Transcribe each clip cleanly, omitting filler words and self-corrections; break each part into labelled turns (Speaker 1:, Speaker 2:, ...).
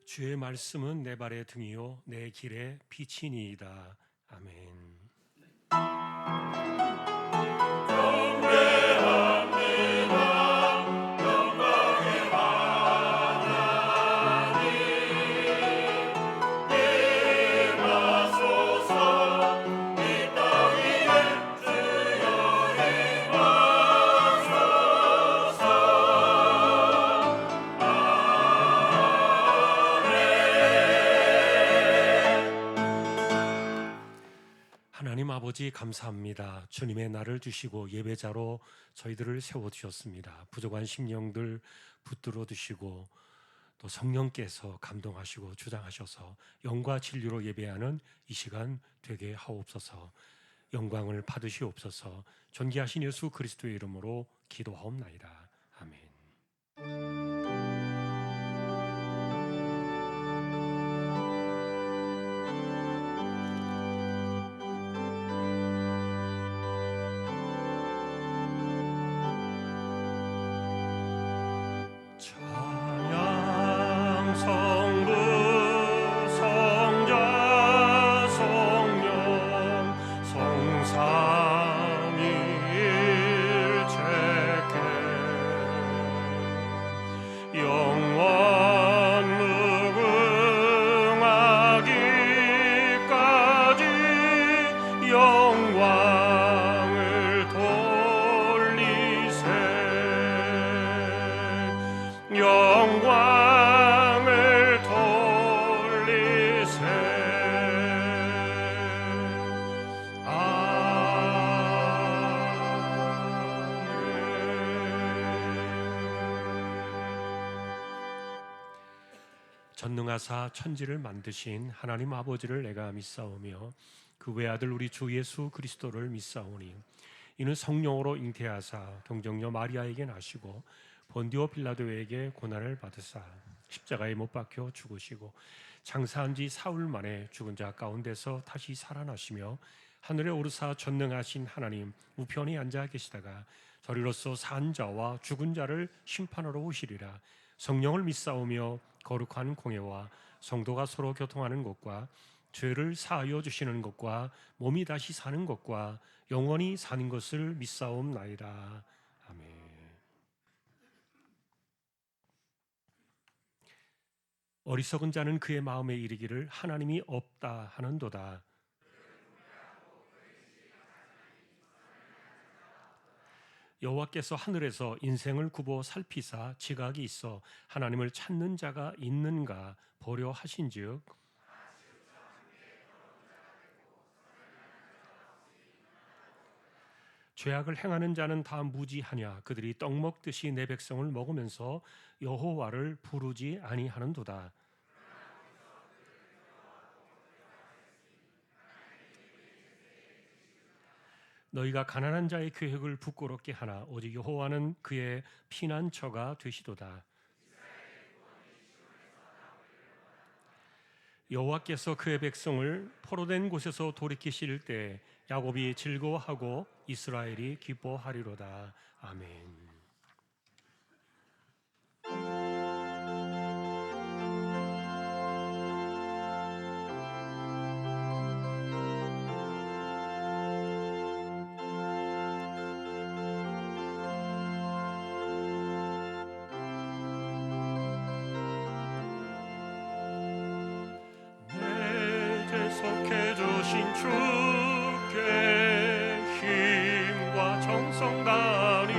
Speaker 1: 주의 말씀은 내 발의 등이요 내 길의 빛이니이다. 아멘. 하나님 아버지 감사합니다. 주님의 날을 주시고 예배자로 저희들을 세워주셨습니다. 부족한 심령들 붙들어 주시고 또 성령께서 감동하시고 주장하셔서 영과 진리로 예배하는 이 시간 되게 하옵소서. 영광을 받으시옵소서. 존귀하신 예수 그리스도의 이름으로 기도하옵나이다. 아멘. 찬양 성부 성자 성령 성삼위일체께 영원 무궁하기까지 영광을 돌리세 영광을 돌리세. 전능하사 천지를 만드신 하나님 아버지를 내가 믿사오며 그 외아들 우리 주 예수 그리스도를 믿사오니 이는 성령으로 잉태하사 동정녀 마리아에게 나시고 본디오 빌라도에게 고난을 받으사 십자가에 못 박혀 죽으시고 장사한 지 사흘 만에 죽은 자 가운데서 다시 살아나시며 하늘에 오르사 전능하신 하나님 우편에 앉아 계시다가 저리로서 산 자와 죽은 자를 심판하러 오시리라. 성령을 믿사오며 거룩한 공예와 성도가 서로 교통하는 것과 죄를 사하여 주시는 것과 몸이 다시 사는 것과 영원히 사는 것을 믿사옵나이다. 아멘. 어리석은 자는 그의 마음에 이르기를 하나님이 없다 하는도다. 여호와께서 하늘에서 인생을 굽어 살피사 지각이 있어 하나님을 찾는 자가 있는가 보려 하신즉 죄악을 행하는 자는 다 무지하냐. 그들이 떡 먹듯이 내 백성을 먹으면서 여호와를 부르지 아니하는도다. 너희가 가난한 자의 계획을 부끄럽게 하나 오직 여호와는 그의 피난처가 되시도다. 여호와께서 그의 백성을 포로된 곳에서 돌이키실 때 야곱이 즐거워하고 이스라엘이 기뻐하리로다. 아멘. 속해 주신 주께 힘과 정성 다하니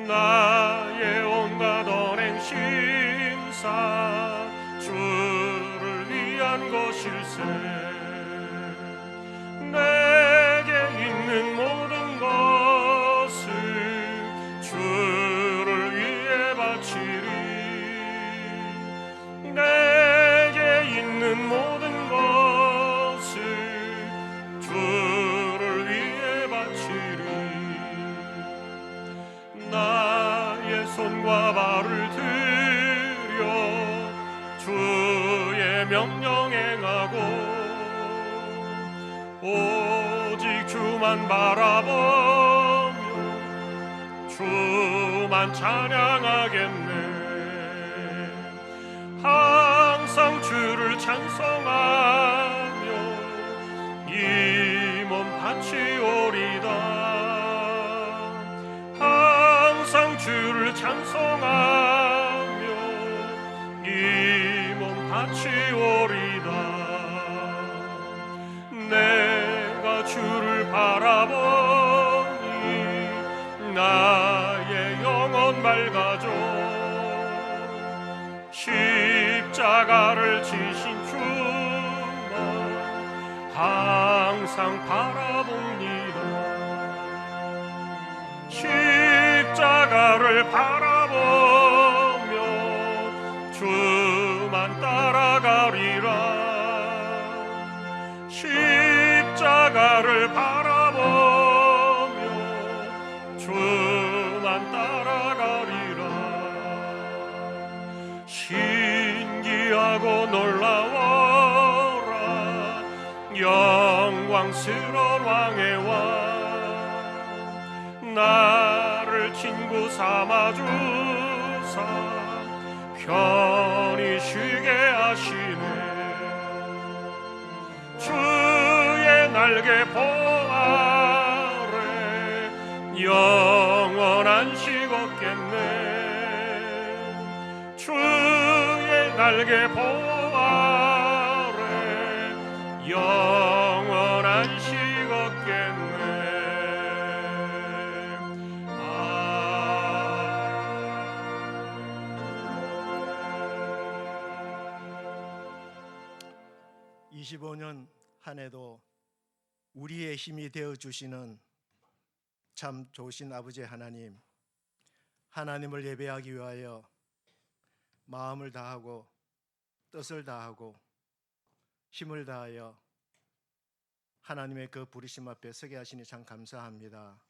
Speaker 1: 나의 온갖 언행 심사 주를 위한 것일세. 내게 있는 모든 것을 주를 위해 바치리. 내게 있는 모든 것을 주를 위해 바치리. 나의 손과 발을 들여 주의 명령 행하고 오직 주만 바라보며 주만 찬양하겠네. 항상 주를 찬송하며 이 몸 바치오리다. 항상 주를 찬송하며 이 몸 바치오리다. 내가 주를 바라보니 나의 영혼 맑아져. 십자가를 지신 주만 항상 바라봅니다. 십자가를 바라보며 주만 따라가리라. 십자가를 바라보며 주만 따라가리라. 신기하고 놀라워라 영광스러운 왕의 왕. 나를 친구 삼아주사 편히 쉬게 하시네. 주의 날개 보 아래 영원한 안식 얻겠네. 주의 날개 보 아래 영원한 안식 얻겠네.
Speaker 2: 아. 25년 한 해도 우리의 힘이 되어 주시는 참 좋으신 아버지 하나님, 하나님을 예배하기 위하여 마음을 다하고 뜻을 다하고 힘을 다하여 하나님의 그 부르심 앞에 서게 하시니 참 감사합니다.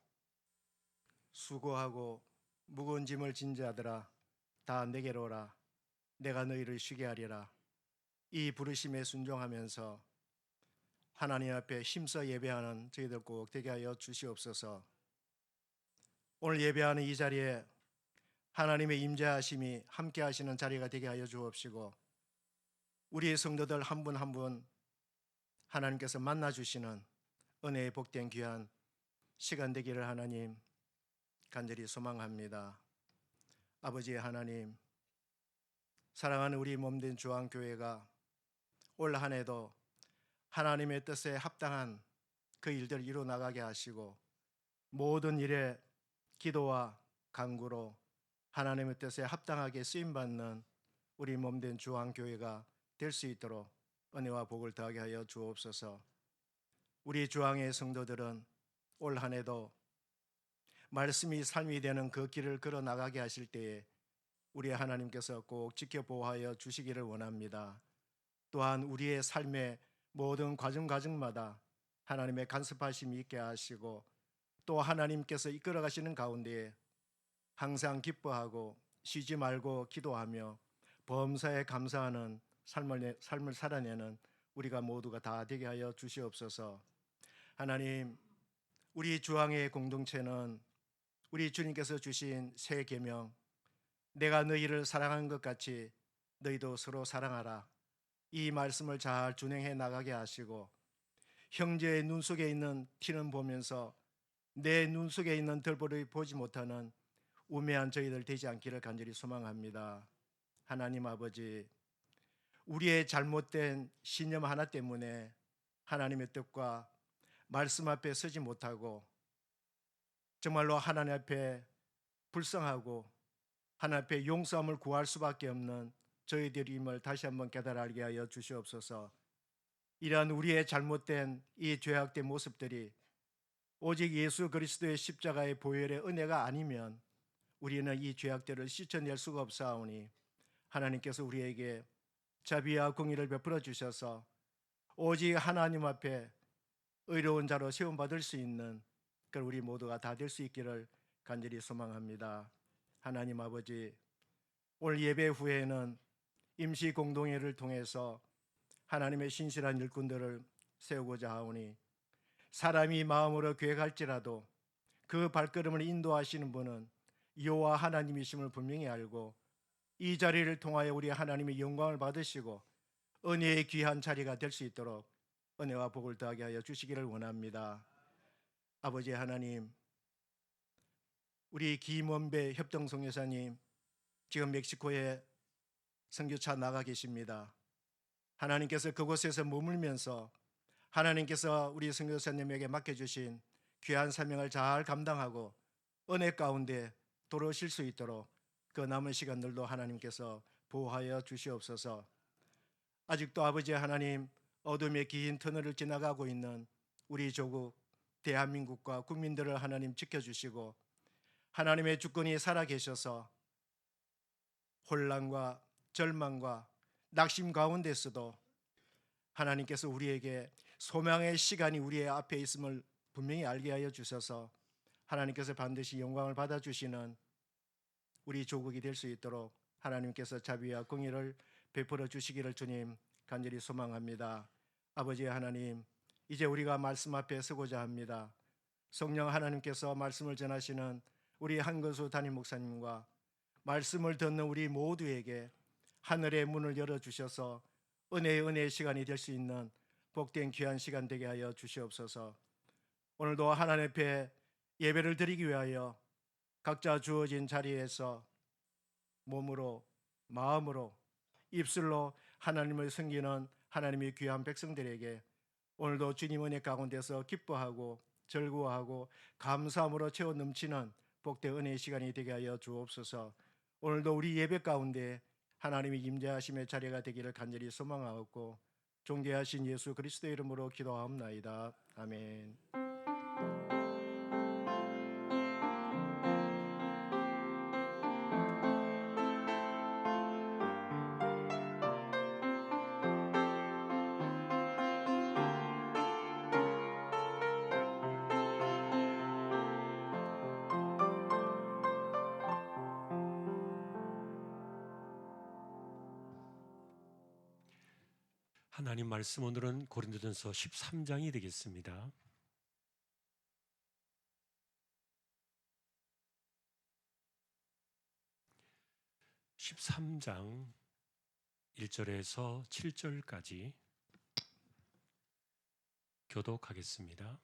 Speaker 2: 수고하고 무거운 짐을 진 자들아 다 내게로 오라. 내가 너희를 쉬게 하리라. 이 부르심에 순종하면서 하나님 앞에 힘써 예배하는 저희들 꼭 되게 하여 주시옵소서. 오늘 예배하는 이 자리에 하나님의 임재하심이 함께 하시는 자리가 되게 하여 주옵시고, 우리의 성도들 한 분 한 분 하나님께서 만나 주시는 은혜의 복된 귀한 시간 되기를 하나님 간절히 소망합니다. 아버지 하나님, 사랑하는 우리 몸된 주안교회가 올 한 해도 하나님의 뜻에 합당한 그 일들을 이루어 나가게 하시고, 모든 일에 기도와 간구로 하나님의 뜻에 합당하게 쓰임받는 우리 몸된 주안교회가 될 수 있도록 은혜와 복을 더하게 하여 주옵소서. 우리 주안의 성도들은 올 한 해도 말씀이 삶이 되는 그 길을 걸어 나가게 하실 때에 우리 하나님께서 꼭 지켜보호하여 주시기를 원합니다. 또한 우리의 삶의 모든 과정마다 하나님의 간섭하심이 있게 하시고, 또 하나님께서 이끌어 가시는 가운데에 항상 기뻐하고 쉬지 말고 기도하며 범사에 감사하는 삶을 살아내는 우리가 모두가 다 되게 하여 주시옵소서. 하나님, 우리 주왕의 공동체는 우리 주님께서 주신 새 계명, 내가 너희를 사랑하는 것 같이 너희도 서로 사랑하라, 이 말씀을 잘 준행해 나가게 하시고, 형제의 눈 속에 있는 티는 보면서 내 눈 속에 있는 덜보를 보지 못하는 우매한 저희들 되지 않기를 간절히 소망합니다. 하나님 아버지, 우리의 잘못된 신념 하나 때문에 하나님의 뜻과 말씀 앞에 서지 못하고 정말로 하나님 앞에 불쌍하고 하나님 앞에 용서함을 구할 수밖에 없는 저희들임을 다시 한번 깨달아 알게 하여 주시옵소서. 이러한 우리의 잘못된 이 죄악된 모습들이 오직 예수 그리스도의 십자가의 보혈의 은혜가 아니면 우리는 이 죄악들을 씻어낼 수가 없사오니, 하나님께서 우리에게 자비와 공의를 베풀어 주셔서 오직 하나님 앞에 의로운 자로 세움받을 수 있는 그 우리 모두가 다 될 수 있기를 간절히 소망합니다. 하나님 아버지, 오늘 예배 후에는 임시 공동회를 통해서 하나님의 신실한 일꾼들을 세우고자 하오니, 사람이 마음으로 계획할지라도 그 발걸음을 인도하시는 분은 여호와 하나님이심을 분명히 알고, 이 자리를 통하여 우리 하나님의 영광을 받으시고 은혜의 귀한 자리가 될 수 있도록 은혜와 복을 더하게 하여 주시기를 원합니다. 아버지 하나님, 우리 김원배 협동성 여사님 지금 멕시코에 선교차 나가 계십니다. 하나님께서 그곳에서 머물면서 하나님께서 우리 선교사님에게 맡겨주신 귀한 사명을 잘 감당하고 은혜 가운데 돌아오실 수 있도록 그 남은 시간들도 하나님께서 보호하여 주시옵소서. 아직도 아버지 하나님, 어둠의 긴 터널을 지나가고 있는 우리 조국 대한민국과 국민들을 하나님 지켜주시고 하나님의 주권이 살아계셔서 혼란과 절망과 낙심 가운데서도 하나님께서 우리에게 소망의 시간이 우리의 앞에 있음을 분명히 알게 하여 주셔서 하나님께서 반드시 영광을 받아주시는 우리 조국이 될 수 있도록 하나님께서 자비와 공의를 베풀어 주시기를 주님 간절히 소망합니다. 아버지 하나님, 이제 우리가 말씀 앞에 서고자 합니다. 성령 하나님께서 말씀을 전하시는 우리 한건수 담임 목사님과 말씀을 듣는 우리 모두에게 하늘의 문을 열어주셔서 은혜의 시간이 될 수 있는 복된 귀한 시간 되게 하여 주시옵소서. 오늘도 하나님 앞에 예배를 드리기 위하여 각자 주어진 자리에서 몸으로 마음으로 입술로 하나님을 섬기는 하나님의 귀한 백성들에게 오늘도 주님 은혜 가운데서 기뻐하고 즐거워하고 감사함으로 채워 넘치는 복된 은혜의 시간이 되게 하여 주옵소서. 오늘도 우리 예배 가운데 하나님의 임재하심의 자리가 되기를 간절히 소망하옵고 존귀하신 예수 그리스도의 이름으로 기도하옵나이다. 아멘.
Speaker 1: 하나님 말씀 오늘은 고린도전서 13장이 되겠습니다. (13장) 1절에서 7절까지 교독하겠습니다.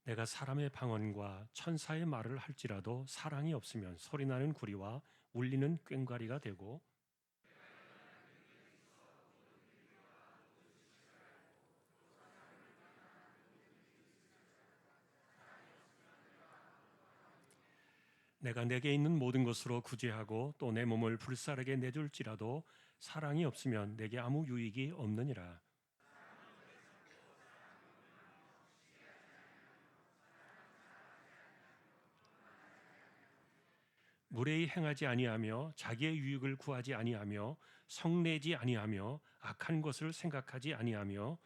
Speaker 1: 내가 사람의 방언과 천사의 말을 할지라도 사랑이 없으면 소리나는 구리와 울리는 꽹과리가 되고 내가 내게 있는 모든 것으로 구제하고 또 내 몸을 불사르게 내줄지라도 사랑이 없으면 내게 아무 유익이 없느니라. 무례히 행하지 아니하며 자기의 유익을 구하지 아니하며 성내지 아니하며 악한 것을 생각하지 아니하며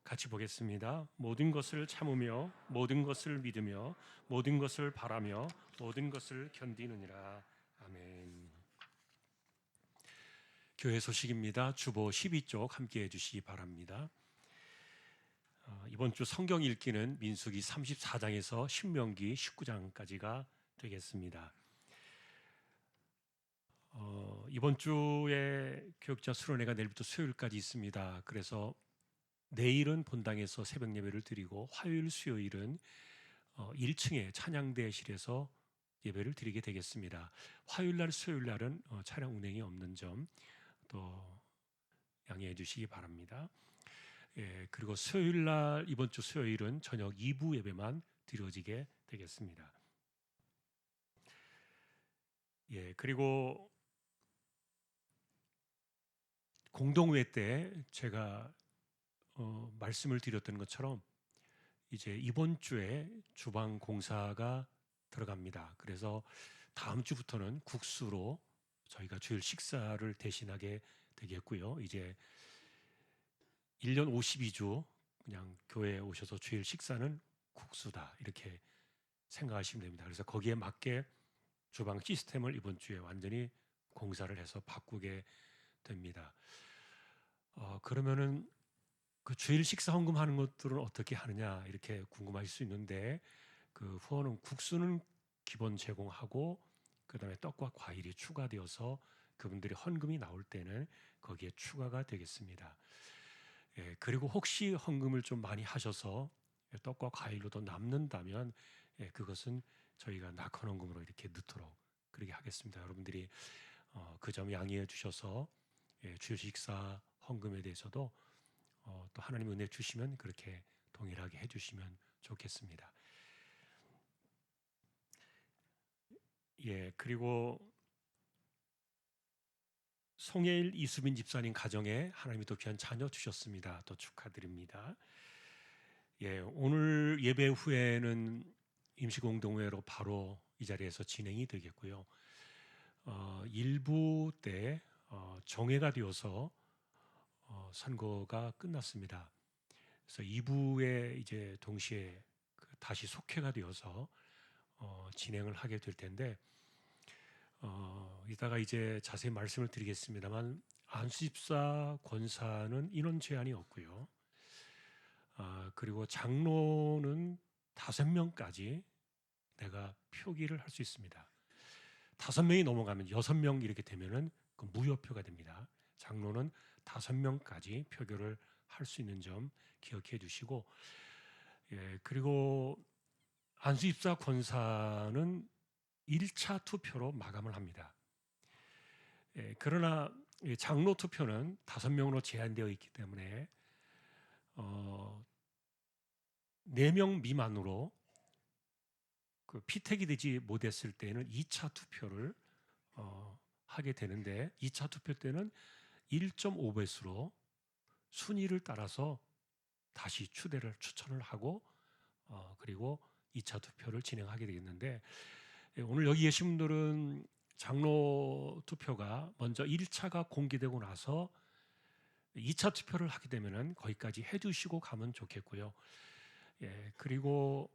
Speaker 1: 같이 보겠습니다. 모든 것을 참으며 모든 것을 믿으며 모든 것을 바라며 모든 것을 견디느니라. 아멘. 교회 소식입니다. 주보 12쪽 함께해 주시기 바랍니다. 이번 주 성경 읽기는 민수기 34장에서 신명기 19장까지가 되겠습니다. 이번 주에 교육자 수련회가 내일부터 수요일까지 있습니다. 그래서 내일은 본당에서 새벽 예배를 드리고 화요일, 수요일은 1층의 찬양대실에서 예배를 드리게 되겠습니다. 화요일 날, 수요일 날은 차량 운행이 없는 점 또 양해해 주시기 바랍니다. 예, 그리고 수요일 날, 이번 주 수요일은 저녁 2부 예배만 드려지게 되겠습니다. 예, 그리고 공동회 때 제가 말씀을 드렸던 것처럼 이제 이번 주에 주방 공사가 들어갑니다. 그래서 다음 주부터는 국수로 저희가 주일 식사를 대신하게 되겠고요. 이제 1년 52주 그냥 교회에 오셔서 주일 식사는 국수다 이렇게 생각하시면 됩니다. 그래서 거기에 맞게 주방 시스템을 이번 주에 완전히 공사를 해서 바꾸게 됩니다. 그러면은 그 주일 식사 헌금하는 것들은 어떻게 하느냐 이렇게 궁금하실 수 있는데 그 후원은 국수는 기본 제공하고 그다음에 떡과 과일이 추가되어서 그분들이 헌금이 나올 때는 거기에 추가가 되겠습니다. 그리고 혹시 헌금을 좀 많이 하셔서 떡과 과일로도 남는다면 그것은 저희가 낙헌 헌금으로 이렇게 넣도록 그렇게 하겠습니다. 여러분들이 그 점 양해해 주셔서 주일 식사 헌금에 대해서도 또 하나님 은혜 주시면 그렇게 동일하게 해주시면 좋겠습니다. 그리고 송혜일 이수빈 집사님 가정에 하나님이 또 귀한 자녀 주셨습니다. 또 축하드립니다. 오늘 예배 후에는 임시공동회로 바로 이 자리에서 진행이 되겠고요. 일부 때 정회가 되어서 선거가 끝났습니다. 그래서 2부에 이제 동시에 다시 속회가 되어서 진행을 하게 될 텐데 이따가 이제 자세히 말씀을 드리겠습니다만 안수집사 권사는 인원 제한이 없고요. 그리고 장로는 5명까지 내가 표기를 할 수 있습니다. 5명이 넘어가면 6명 이렇게 되면은 그 무효표가 됩니다. 장로는 5명까지 표결을 할 수 있는 점 기억해 주시고, 그리고 안수집사 권사는 1차 투표로 마감을 합니다. 그러나 장로 투표는 5명으로 제한되어 있기 때문에 4명 미만으로 그 피택이 되지 못했을 때는 2차 투표를 하게 되는데 2차 투표 때는 1.5배수로 순위를 따라서 다시 추천을 하고 그리고 2차 투표를 진행하게 되겠는데 오늘 여기 계신 분들은 장로 투표가 먼저 1차가 공개되고 나서 2차 투표를 하게 되면은 거기까지 해주시고 가면 좋겠고요. 그리고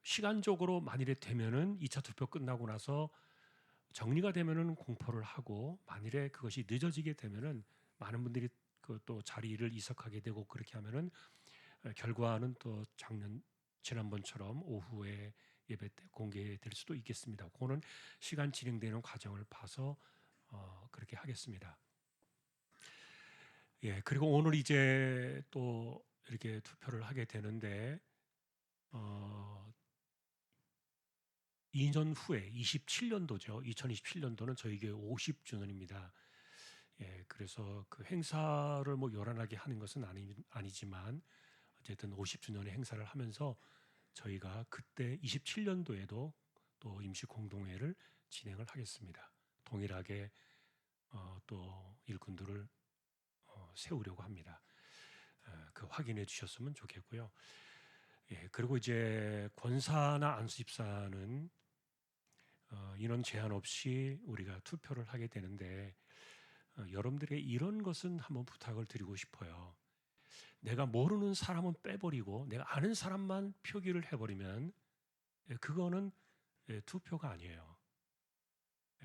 Speaker 1: 시간적으로 만일에 되면은 2차 투표 끝나고 나서 정리가 되면은 공포를 하고 만일에 그것이 늦어지게 되면은 많은 분들이 그 또 자리를 이석하게 되고 그렇게 하면은 결과는 또 지난번처럼 오후에 예배 때 공개될 수도 있겠습니다. 그거는 시간 진행되는 과정을 봐서 그렇게 하겠습니다. 그리고 오늘 이제 또 이렇게 투표를 하게 되는데 2년 후에 27년도죠. 2027년도는 저희 교회 50주년입니다. 그래서 그 행사를 뭐 요란하게 하는 것은 아니지만 어쨌든 50주년의 행사를 하면서 저희가 그때 27년도에도 또 임시 공동회를 진행을 하겠습니다. 동일하게 또 일꾼들을 세우려고 합니다. 그 확인해 주셨으면 좋겠고요. 그리고 이제 권사나 안수집사는 인원 제한 없이 우리가 투표를 하게 되는데 여러분들의 이런 것은 한번 부탁을 드리고 싶어요. 내가 모르는 사람은 빼버리고 내가 아는 사람만 표기를 해버리면 그거는 투표가 아니에요.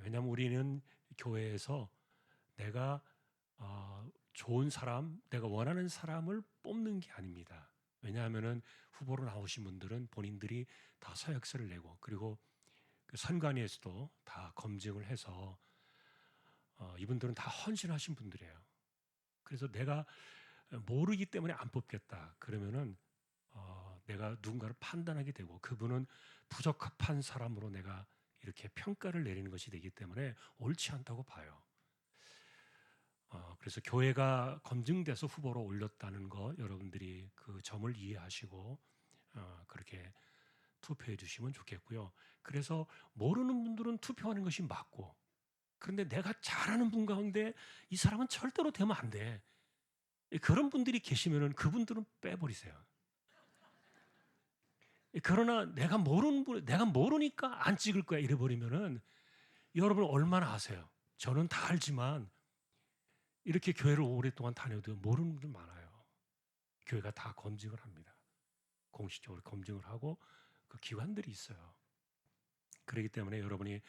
Speaker 1: 왜냐하면 우리는 교회에서 내가 좋은 사람, 내가 원하는 사람을 뽑는 게 아닙니다. 왜냐하면은 후보로 나오신 분들은 본인들이 다 서약서를 내고 그리고 그 선관위에서도 다 검증을 해서 이분들은 다 헌신하신 분들이에요. 그래서 내가 모르기 때문에 안 뽑겠다. 그러면은 내가 누군가를 판단하게 되고 그분은 부적합한 사람으로 내가 이렇게 평가를 내리는 것이 되기 때문에 옳지 않다고 봐요. 그래서 교회가 검증돼서 후보로 올렸다는 거 여러분들이 그 점을 이해하시고 그렇게 투표해 주시면 좋겠고요. 그래서 모르는 분들은 투표하는 것이 맞고 그런데 내가 잘 아는 분 가운데 이 사람은 절대로 되면 안 돼. 그런 분들이 계시면은 그분들은 빼버리세요. 그러나 내가 모르는 분, 내가 모르니까 안 찍을 거야 이래 버리면은 여러분 얼마나 아세요? 저는 다 알지만 이렇게 교회를 오랫동안 다녀도 모르는 분들 많아요. 교회가 다 검증을 합니다. 공식적으로 검증을 하고 그 기관들이 있어요. 그렇기 때문에 여러분이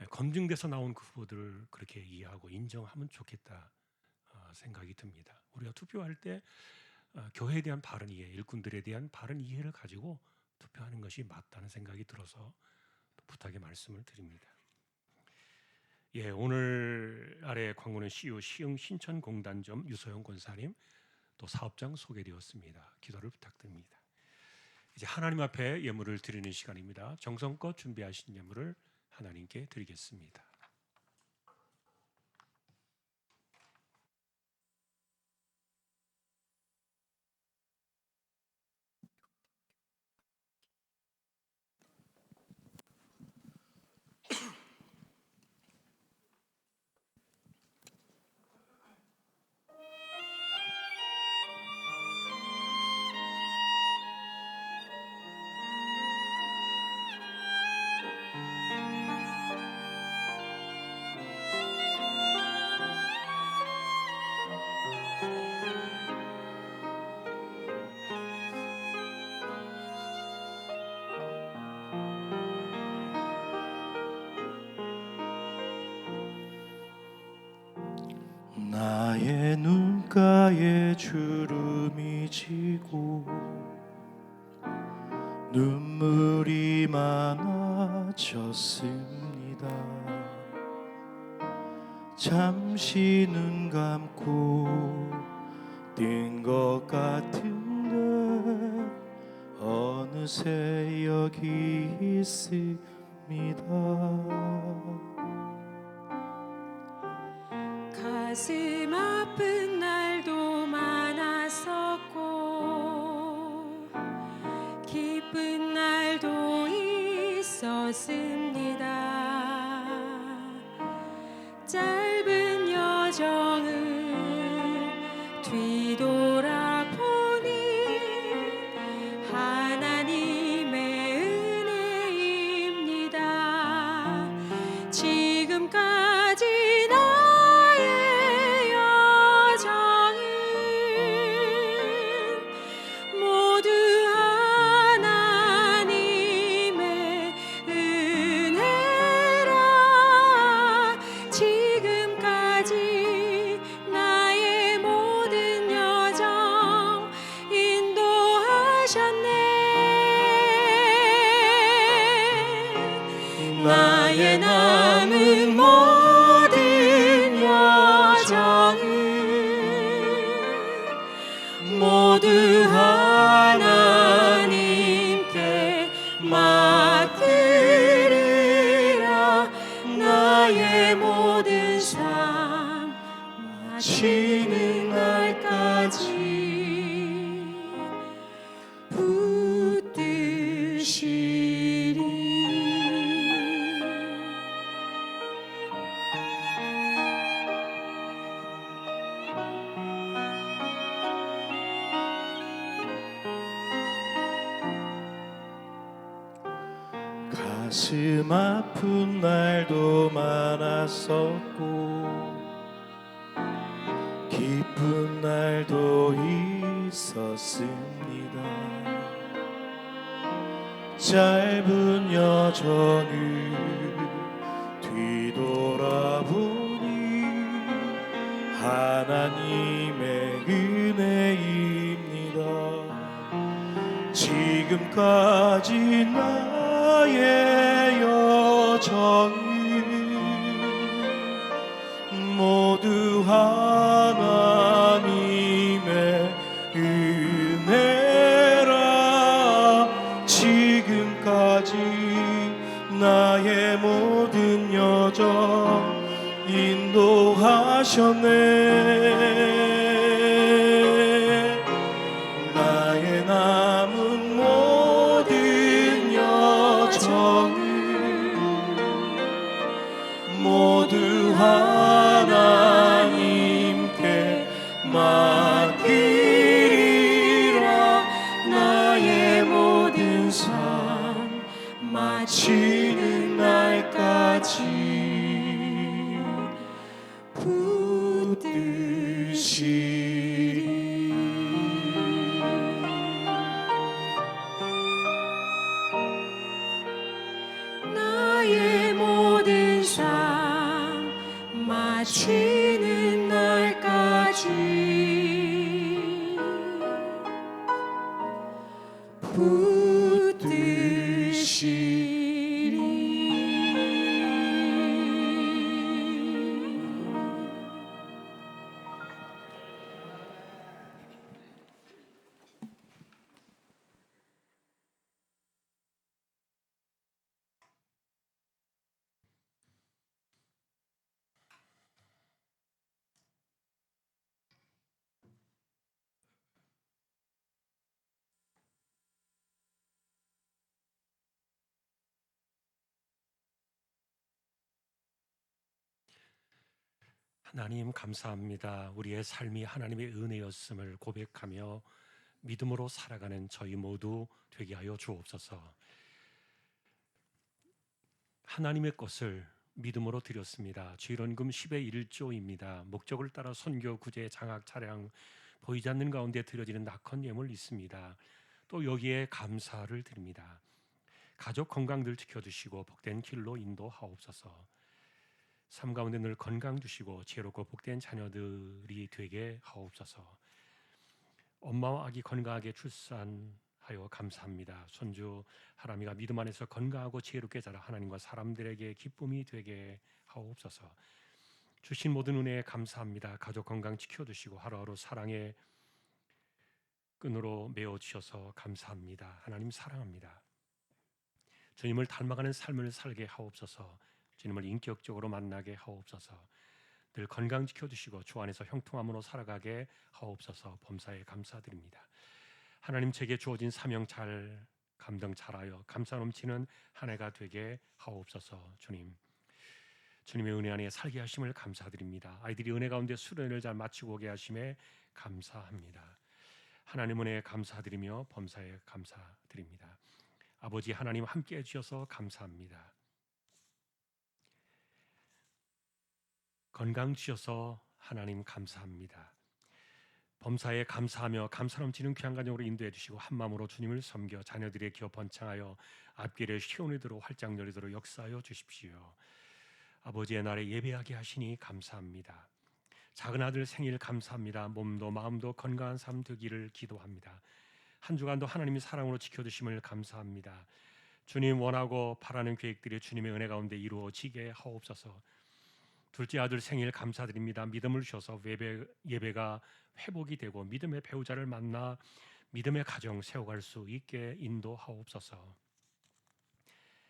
Speaker 1: 검증돼서 나온 그 후보들을 그렇게 이해하고 인정하면 좋겠다 생각이 듭니다. 우리가 투표할 때 교회에 대한 바른 이해, 일꾼들에 대한 바른 이해를 가지고 투표하는 것이 맞다는 생각이 들어서 부탁의 말씀을 드립니다. 예, 오늘 아래 광고는 CU 시흥 신천공단점 유소영 권사님 또 사업장 소개되었습니다. 기도를 부탁드립니다. 이제 하나님 앞에 예물을 드리는 시간입니다. 정성껏 준비하신 예물을 하나님께 드리겠습니다.
Speaker 2: 나의 눈가에 주름이 지고 눈물이 많아졌습니다. 잠시 눈 감고 뜬 것 같은데 어느새 여기 있습니다.
Speaker 3: 가슴 아픈 날도 많았었고 기쁜 날도 있었습니다. 짧은 여정을 뒤돌아보니 하나님의 은혜입니다. 지금까지 모두 하나님의 은혜라. 지금까지 나의 모든 여정 인도하셨네. 나의 남은 모든 여정을 모두 하나님께 맡기리라. 나의 모든 삶 마치는 날까지 붙드시리.
Speaker 2: 가슴 아픈 날도 많았었고 기쁜 날도 있었습니다. 짧은 여정을 뒤돌아보니 하나님의 은혜입니다. 지금까지 나의 여정을 모두 하나님의 은혜라. 지금까지 나의 모든 여정 인도하셨네. 나의 남은 모든 여정을 모두 하나님께 맡기리라. 나의 모든 삶 마치는 날까지 붙드시리. 나의 모든 삶 마치는 날까지 붙드시리.
Speaker 1: 하나님 감사합니다. 우리의 삶이 하나님의 은혜였음을 고백하며 믿음으로 살아가는 저희 모두 되게 하여 주옵소서. 하나님의 것을 믿음으로 드렸습니다. 주일원금 10의 1조입니다. 목적을 따라 선교, 구제, 장학, 차량 보이지 않는 가운데 드려지는 낙헌 예물 있습니다. 또 여기에 감사를 드립니다. 가족 건강들 지켜주시고 복된 길로 인도하옵소서. 삶 가운데 늘 건강 주시고 지혜롭고 복된 자녀들이 되게 하옵소서. 엄마와 아기 건강하게 출산하여 감사합니다. 손주 하람이가 믿음 안에서 건강하고 지혜롭게 자라 하나님과 사람들에게 기쁨이 되게 하옵소서. 주신 모든 은혜에 감사합니다. 가족 건강 지켜주시고 하루하루 사랑의 끈으로 메어주셔서 감사합니다. 하나님 사랑합니다. 주님을 닮아가는 삶을 살게 하옵소서. 주님을 인격적으로 만나게 하옵소서. 늘 건강 지켜주시고 주 안에서 형통함으로 살아가게 하옵소서. 범사에 감사드립니다. 하나님 제게 주어진 사명 잘 감당 잘하여 감사 넘치는 한 해가 되게 하옵소서. 주님의 은혜 안에 살게 하심을 감사드립니다. 아이들이 은혜 가운데 수련을 잘 마치고 오게 하심에 감사합니다. 하나님 은혜에 감사드리며 범사에 감사드립니다. 아버지 하나님 함께 해주셔서 감사합니다. 건강 주셔서 하나님 감사합니다. 범사에 감사하며 감사 넘치는 귀한 가정으로 인도해 주시고 한마음으로 주님을 섬겨 자녀들의 기업 번창하여 앞길에 시온이 들어 활짝 열리도록 역사하여 주십시오. 아버지의 날에 예배하게 하시니 감사합니다. 작은 아들 생일 감사합니다. 몸도 마음도 건강한 삶 되기를 기도합니다. 한 주간도 하나님의 사랑으로 지켜주심을 감사합니다. 주님 원하고 바라는 계획들이 주님의 은혜 가운데 이루어지게 하옵소서. 둘째 아들 생일 감사드립니다. 믿음을 주셔서 예배가 회복이 되고 믿음의 배우자를 만나 믿음의 가정 세워갈 수 있게 인도하옵소서.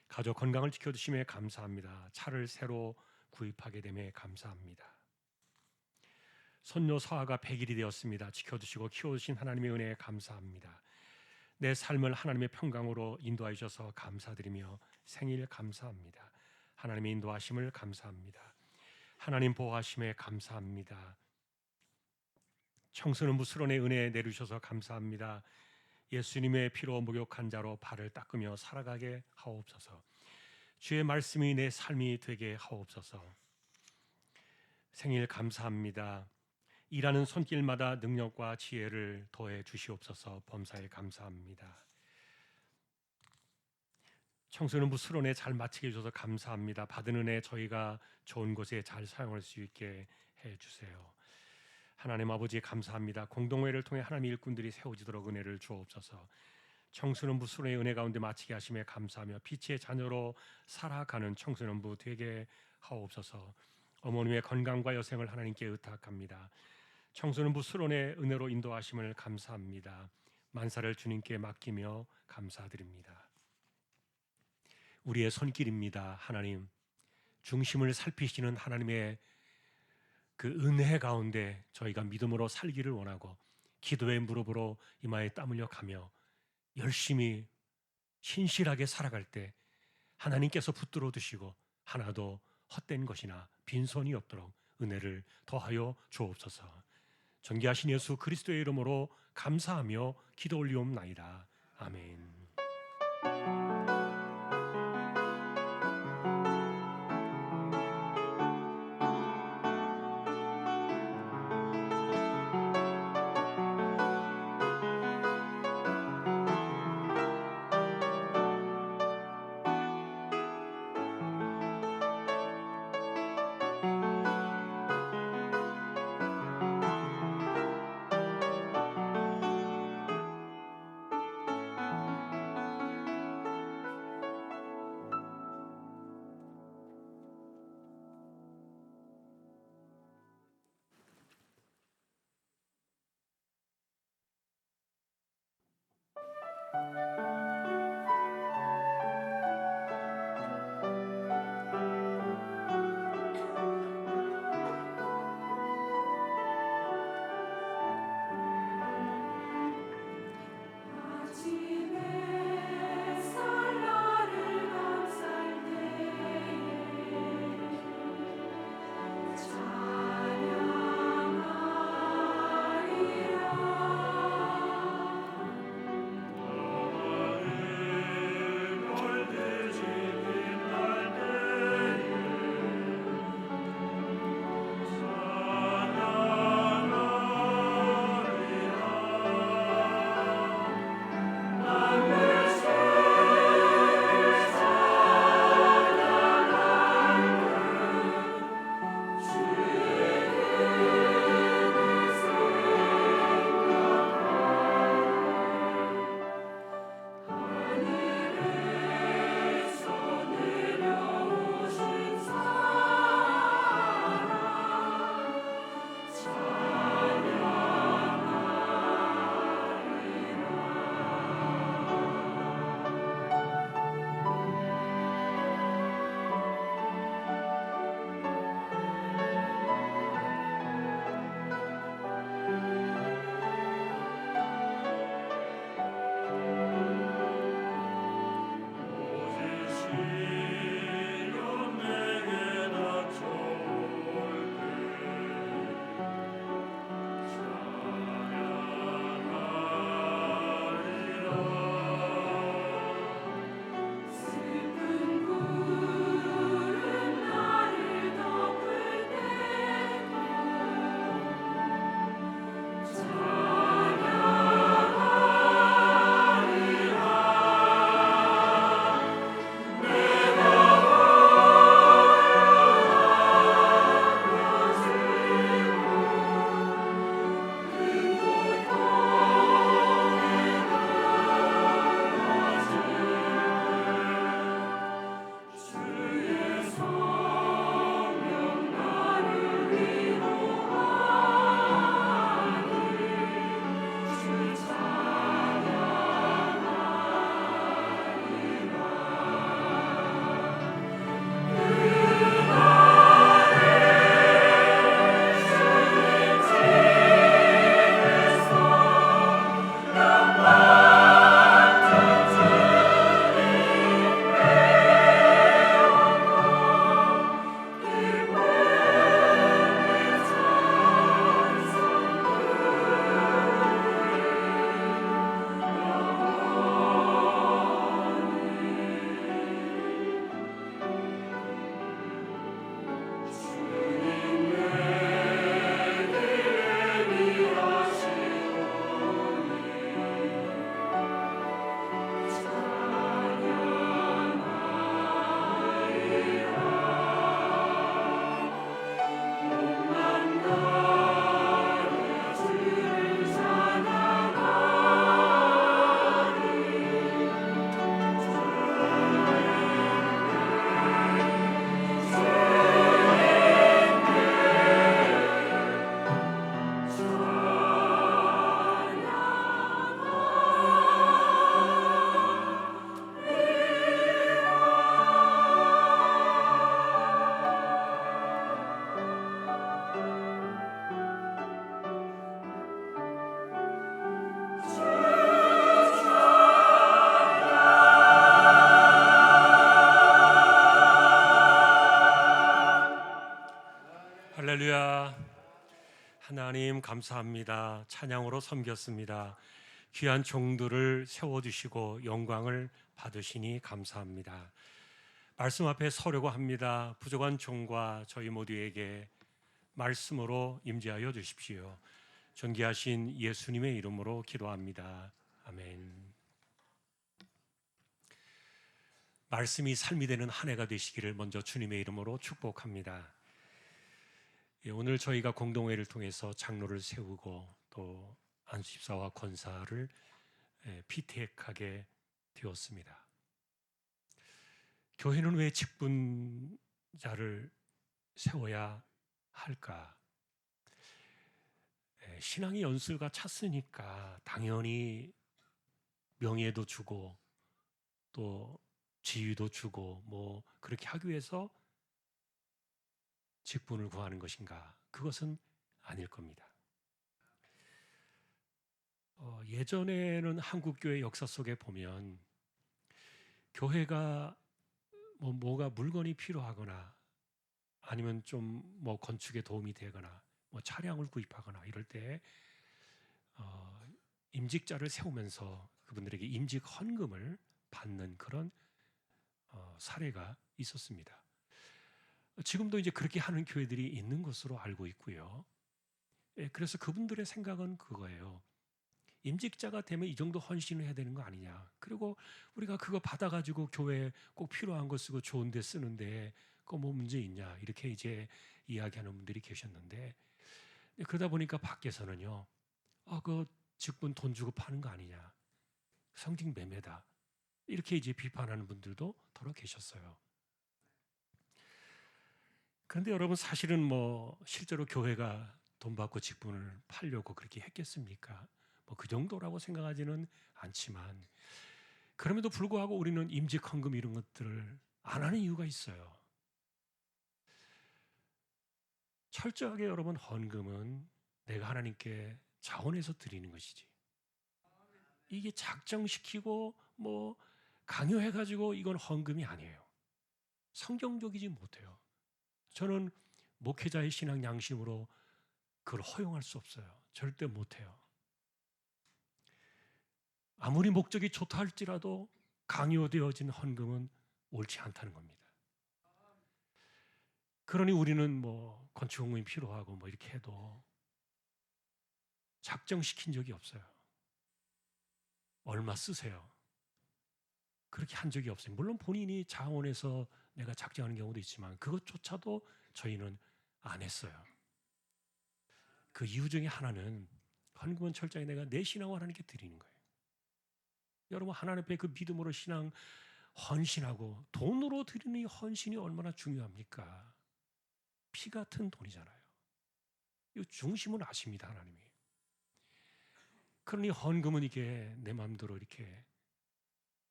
Speaker 1: 가족 건강을 지켜주심에 감사합니다. 차를 새로 구입하게 됨에 감사합니다. 손녀 서아가 100일이 되었습니다. 지켜주시고 키워주신 하나님의 은혜에 감사합니다. 내 삶을 하나님의 평강으로 인도하여 주셔서 감사드리며 생일 감사합니다. 하나님의 인도하심을 감사합니다. 하나님 보호하심에 감사합니다. 청소년 무스론의 은혜 내주셔서 감사합니다. 예수님의 피로 목욕한 자로 발을 닦으며 살아가게 하옵소서. 주의 말씀이 내 삶이 되게 하옵소서. 생일 감사합니다. 일하는 손길마다 능력과 지혜를 더해 주시옵소서. 범사에 감사합니다. 청소년 부스론에 잘 마치게 해주셔서 감사합니다. 받은 은혜 저희가 좋은 곳에 잘 사용할 수 있게 해주세요. 하나님 아버지 감사합니다. 공동회를 통해 하나님의 일꾼들이 세워지도록 은혜를 주옵소서. 청소년부 수련의 은혜 가운데 마치게 하심에 감사하며 빛의 자녀로 살아가는 청소년부 되게 하옵소서. 어머님의 건강과 여생을 하나님께 의탁합니다. 청소년부 수련의 은혜로 인도하심을 감사합니다. 만사를 주님께 맡기며 감사드립니다. 우리의 손길입니다. 하나님, 중심을 살피시는 하나님의 그 은혜 가운데 저희가 믿음으로 살기를 원하고 기도의 무릎으로 이마에 땀 흘려 가며 열심히 신실하게 살아갈 때 하나님께서 붙들어 두시고 하나도 헛된 것이나 빈손이 없도록 은혜를 더하여 주옵소서. 존귀하신 예수 그리스도의 이름으로 감사하며 기도 올리옵나이다. 아멘. 할렐루야. 하나님 감사합니다. 찬양으로 섬겼습니다. 귀한 종들을 세워주시고 영광을 받으시니 감사합니다. 말씀 앞에 서려고 합니다. 부족한 종과 저희 모두에게 말씀으로 임재하여 주십시오. 존귀하신 예수님의 이름으로 기도합니다. 아멘. 말씀이 삶이 되는 한 해가 되시기를 먼저 주님의 이름으로 축복합니다. 오늘 저희가 공동회를 통해서 장로를 세우고 또 안수집사와 권사를 피택하게 되었습니다. 교회는 왜 직분자를 세워야 할까? 신앙의 연수가 찼으니까 당연히 명예도 주고 또 지위도 주고 뭐 그렇게 하기 위해서 직분을 구하는 것인가? 그것은 아닐 겁니다. 예전에는 한국교회 역사 속에 보면 교회가 뭐가 물건이 필요하거나 아니면 좀 뭐 건축에 도움이 되거나 뭐 차량을 구입하거나 이럴 때 임직자를 세우면서 그분들에게 임직 헌금을 받는 그런 사례가 있었습니다. 지금도 이제 그렇게 하는 교회들이 있는 것으로 알고 있고요. 그래서 그분들의 생각은 그거예요. 임직자가 되면 이 정도 헌신을 해야 되는 거 아니냐. 그리고 우리가 그거 받아가지고 교회에 꼭 필요한 거 쓰고 좋은 데 쓰는데 그거 뭐 문제 있냐. 이렇게 이제 이야기하는 분들이 계셨는데 그러다 보니까 밖에서는요. 그 직분 돈 주고 파는 거 아니냐. 성직 매매다. 이렇게 이제 비판하는 분들도 더러 계셨어요. 그런데 여러분 사실은 뭐 실제로 교회가 돈 받고 직분을 팔려고 그렇게 했겠습니까? 뭐 그 정도라고 생각하지는 않지만 그럼에도 불구하고 우리는 임직 헌금 이런 것들을 안 하는 이유가 있어요. 철저하게 여러분 헌금은 내가 하나님께 자원해서 드리는 것이지. 이게 작정시키고 뭐 강요해가지고 이건 헌금이 아니에요. 성경적이지 못해요. 저는 목회자의 신앙 양심으로 그걸 허용할 수 없어요. 절대 못해요. 아무리 목적이 좋다 할지라도 강요되어진 헌금은 옳지 않다는 겁니다. 그러니 우리는 뭐 건축헌금이 필요하고 뭐 이렇게 해도 작정시킨 적이 없어요. 얼마 쓰세요? 그렇게 한 적이 없어요. 물론 본인이 자원해서 내가 작정하는 경우도 있지만 그것조차도 저희는 안 했어요. 그 이유 중에 하나는 헌금은 철저히 내가 내 신앙을 하나님께 드리는 거예요. 여러분 하나님 앞에 그 믿음으로 신앙 헌신하고 돈으로 드리는 이 헌신이 얼마나 중요합니까? 피 같은 돈이잖아요. 이 중심은 아십니다, 하나님이. 그러니 헌금은 이게 내 마음대로 이렇게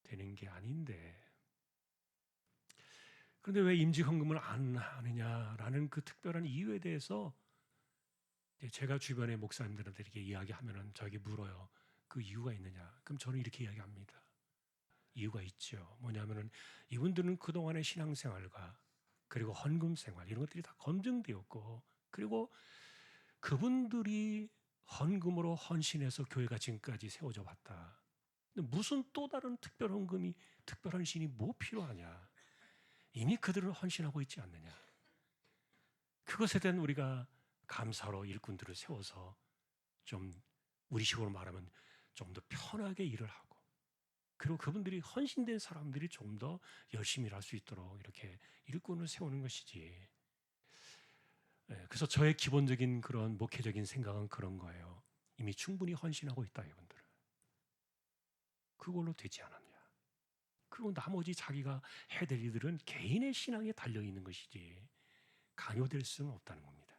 Speaker 1: 되는 게 아닌데 그런데 왜 임직 헌금을 안 하느냐라는 그 특별한 이유에 대해서 제가 주변의 목사님들한테 이렇게 이야기하면은 저에게 물어요. 그 이유가 있느냐? 그럼 저는 이렇게 이야기합니다. 이유가 있죠. 뭐냐면은 이분들은 그동안의 신앙생활과 그리고 헌금 생활 이런 것들이 다 검증되었고 그리고 그분들이 헌금으로 헌신해서 교회가 지금까지 세워져 왔다. 근데 무슨 또 다른 특별 헌금이 특별 헌신이 뭐 필요하냐? 이미 그들은 헌신하고 있지 않느냐? 그것에 대한 우리가 감사로 일꾼들을 세워서 좀 우리식으로 말하면 좀 더 편하게 일을 하고 그리고 그분들이 헌신된 사람들이 좀 더 열심히 할 수 있도록 이렇게 일꾼을 세우는 것이지. 그래서 저의 기본적인 그런 목회적인 생각은 그런 거예요. 이미 충분히 헌신하고 있다 이분들은. 그걸로 되지 않았냐. 그리고 나머지 자기가 해야 될 일들은 개인의 신앙에 달려있는 것이지 강요될 수는 없다는 겁니다.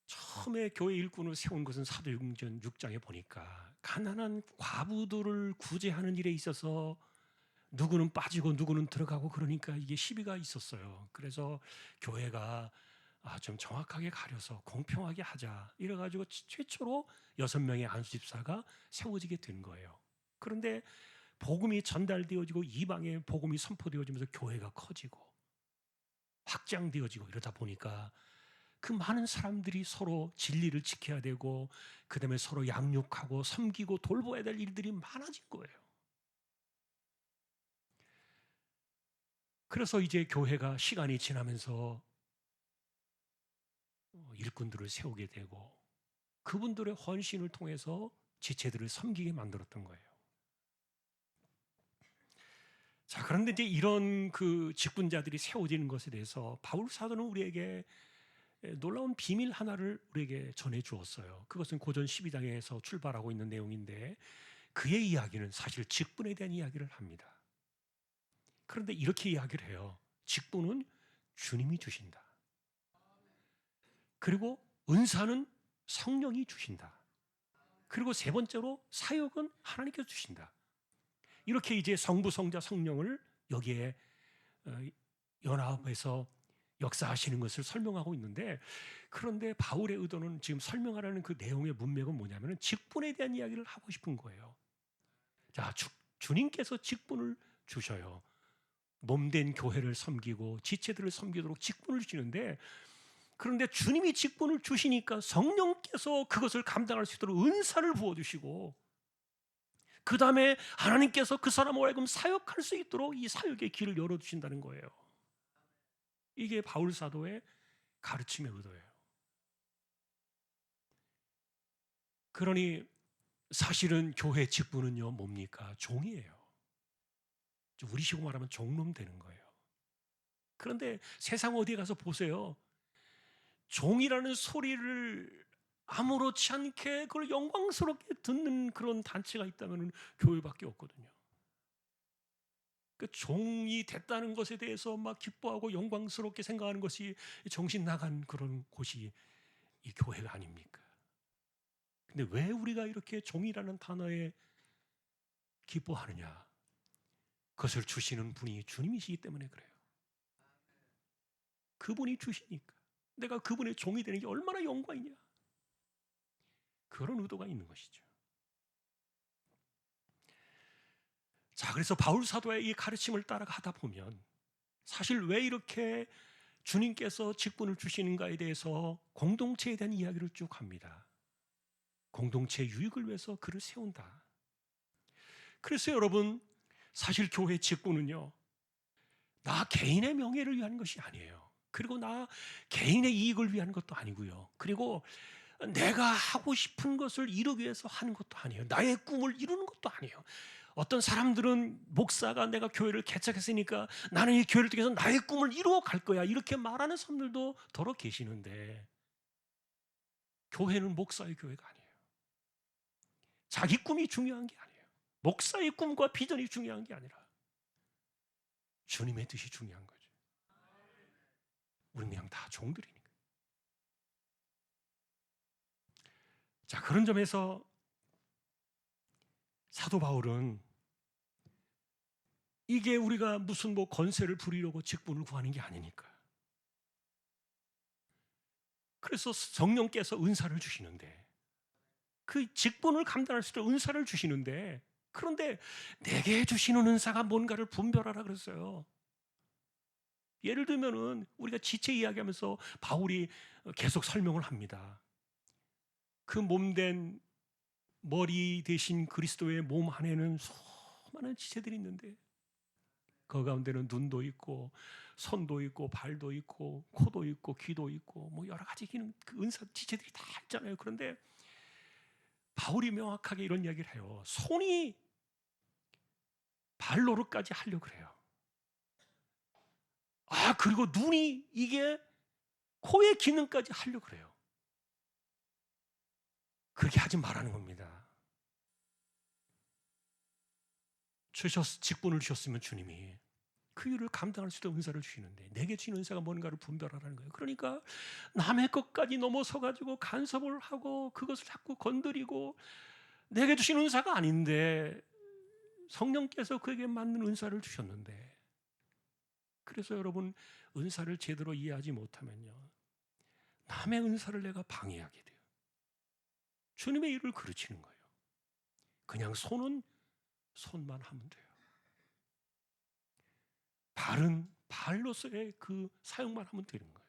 Speaker 1: 처음에 교회 일꾼을 세운 것은 사도행전 6장에 보니까 가난한 과부들을 구제하는 일에 있어서 누구는 빠지고 누구는 들어가고 그러니까 이게 시비가 있었어요. 그래서 교회가 좀 정확하게 가려서 공평하게 하자 이래가지고 최초로 6명의 안수집사가 세워지게 된 거예요. 그런데 복음이 전달되어지고 이방에 복음이 선포되어지면서 교회가 커지고 확장되어지고 이러다 보니까 그 많은 사람들이 서로 진리를 지켜야 되고 그다음에 서로 양육하고 섬기고 돌봐야 될 일들이 많아진 거예요. 그래서 이제 교회가 시간이 지나면서 일꾼들을 세우게 되고 그분들의 헌신을 통해서 지체들을 섬기게 만들었던 거예요. 자, 그런데 이제 이런 그 직분자들이 세워지는 것에 대해서 바울 사도는 우리에게 놀라운 비밀 하나를 우리에게 전해 주었어요. 그것은 고전 12장에서 출발하고 있는 내용인데 그의 이야기는 사실 직분에 대한 이야기를 합니다. 그런데 이렇게 이야기를 해요. 직분은 주님이 주신다. 그리고 은사는 성령이 주신다. 그리고 세 번째로 사역은 하나님께서 주신다. 이렇게 이제 성부, 성자, 성령을 여기에 연합해서 역사하시는 것을 설명하고 있는데, 그런데 바울의 의도는 지금 설명하라는 그 내용의 문맥은 뭐냐면 직분에 대한 이야기를 하고 싶은 거예요. 자, 주님께서 직분을 주셔요. 몸된 교회를 섬기고 지체들을 섬기도록 직분을 주시는데, 그런데 주님이 직분을 주시니까 성령께서 그것을 감당할 수 있도록 은사를 부어주시고, 그 다음에 하나님께서 그 사람을 하여금 사역할 수 있도록 이 사역의 길을 열어주신다는 거예요. 이게 바울 사도의 가르침의 의도예요. 그러니 사실은 교회 직분은요 뭡니까? 종이에요. 우리식으로 말하면 종놈 되는 거예요. 그런데 세상 어디에 가서 보세요. 종이라는 소리를 아무렇지 않게 그걸 영광스럽게 듣는 그런 단체가 있다면 교회밖에 없거든요. 그 종이 됐다는 것에 대해서 막 기뻐하고 영광스럽게 생각하는 것이 정신 나간 그런 곳이 이 교회가 아닙니까? 근데 왜 우리가 이렇게 종이라는 단어에 기뻐하느냐? 그것을 주시는 분이 주님이시기 때문에 그래요. 그분이 주시니까 내가 그분의 종이 되는 게 얼마나 영광이냐? 그런 의도가 있는 것이죠. 자, 그래서 바울 사도의 이 가르침을 따라가다 보면 사실 왜 이렇게 주님께서 직분을 주시는가에 대해서 공동체에 대한 이야기를 쭉 합니다. 공동체의 유익을 위해서 그를 세운다. 그래서 여러분, 사실 교회 직분은요, 나 개인의 명예를 위한 것이 아니에요. 그리고 나 개인의 이익을 위한 것도 아니고요. 그리고 내가 하고 싶은 것을 이루기 위해서 하는 것도 아니에요. 나의 꿈을 이루는 것도 아니에요. 어떤 사람들은 목사가 내가 교회를 개척했으니까 나는 이 교회를 통해서 나의 꿈을 이루어 갈 거야, 이렇게 말하는 사람들도 더러 계시는데, 교회는 목사의 교회가 아니에요. 자기 꿈이 중요한 게 아니에요. 목사의 꿈과 비전이 중요한 게 아니라 주님의 뜻이 중요한 거죠. 우리는 그냥 다 종들이니까. 자, 그런 점에서 사도 바울은 이게 우리가 무슨 뭐 건세를 부리려고 직분을 구하는 게 아니니까. 그래서 성령께서 은사를 주시는데, 그 직분을 감당할 수 있도록 은사를 주시는데, 그런데 내게 주시는 은사가 뭔가를 분별하라 그랬어요. 예를 들면은 우리가 지체 이야기하면서 바울이 계속 설명을 합니다. 그 몸된 머리 대신 그리스도의 몸 안에는 수많은 지체들이 있는데 그 가운데는 눈도 있고 손도 있고 발도 있고 코도 있고 귀도 있고 뭐 여러 가지 기능, 그 은사 지체들이 다 있잖아요. 그런데 바울이 명확하게 이런 이야기를 해요. 손이 발 노릇까지 하려고 그래요. 아, 그리고 눈이 이게 코의 기능까지 하려고 그래요. 그렇게 하지 말라는 겁니다. 직분을 주셨으면 주님이 그 일을 감당할 수 있도록 은사를 주시는데 내게 주신 은사가 뭔가를 분별하라는 거예요. 그러니까 남의 것까지 넘어서가지고 간섭을 하고 그것을 자꾸 건드리고 내게 주신 은사가 아닌데 성령께서 그에게 맞는 은사를 주셨는데, 그래서 여러분, 은사를 제대로 이해하지 못하면요, 남의 은사를 내가 방해하게 돼요. 주님의 일을 그르치는 거예요. 그냥 손은 손만 하면 돼요. 발은 발로서의 그 사용만 하면 되는 거예요.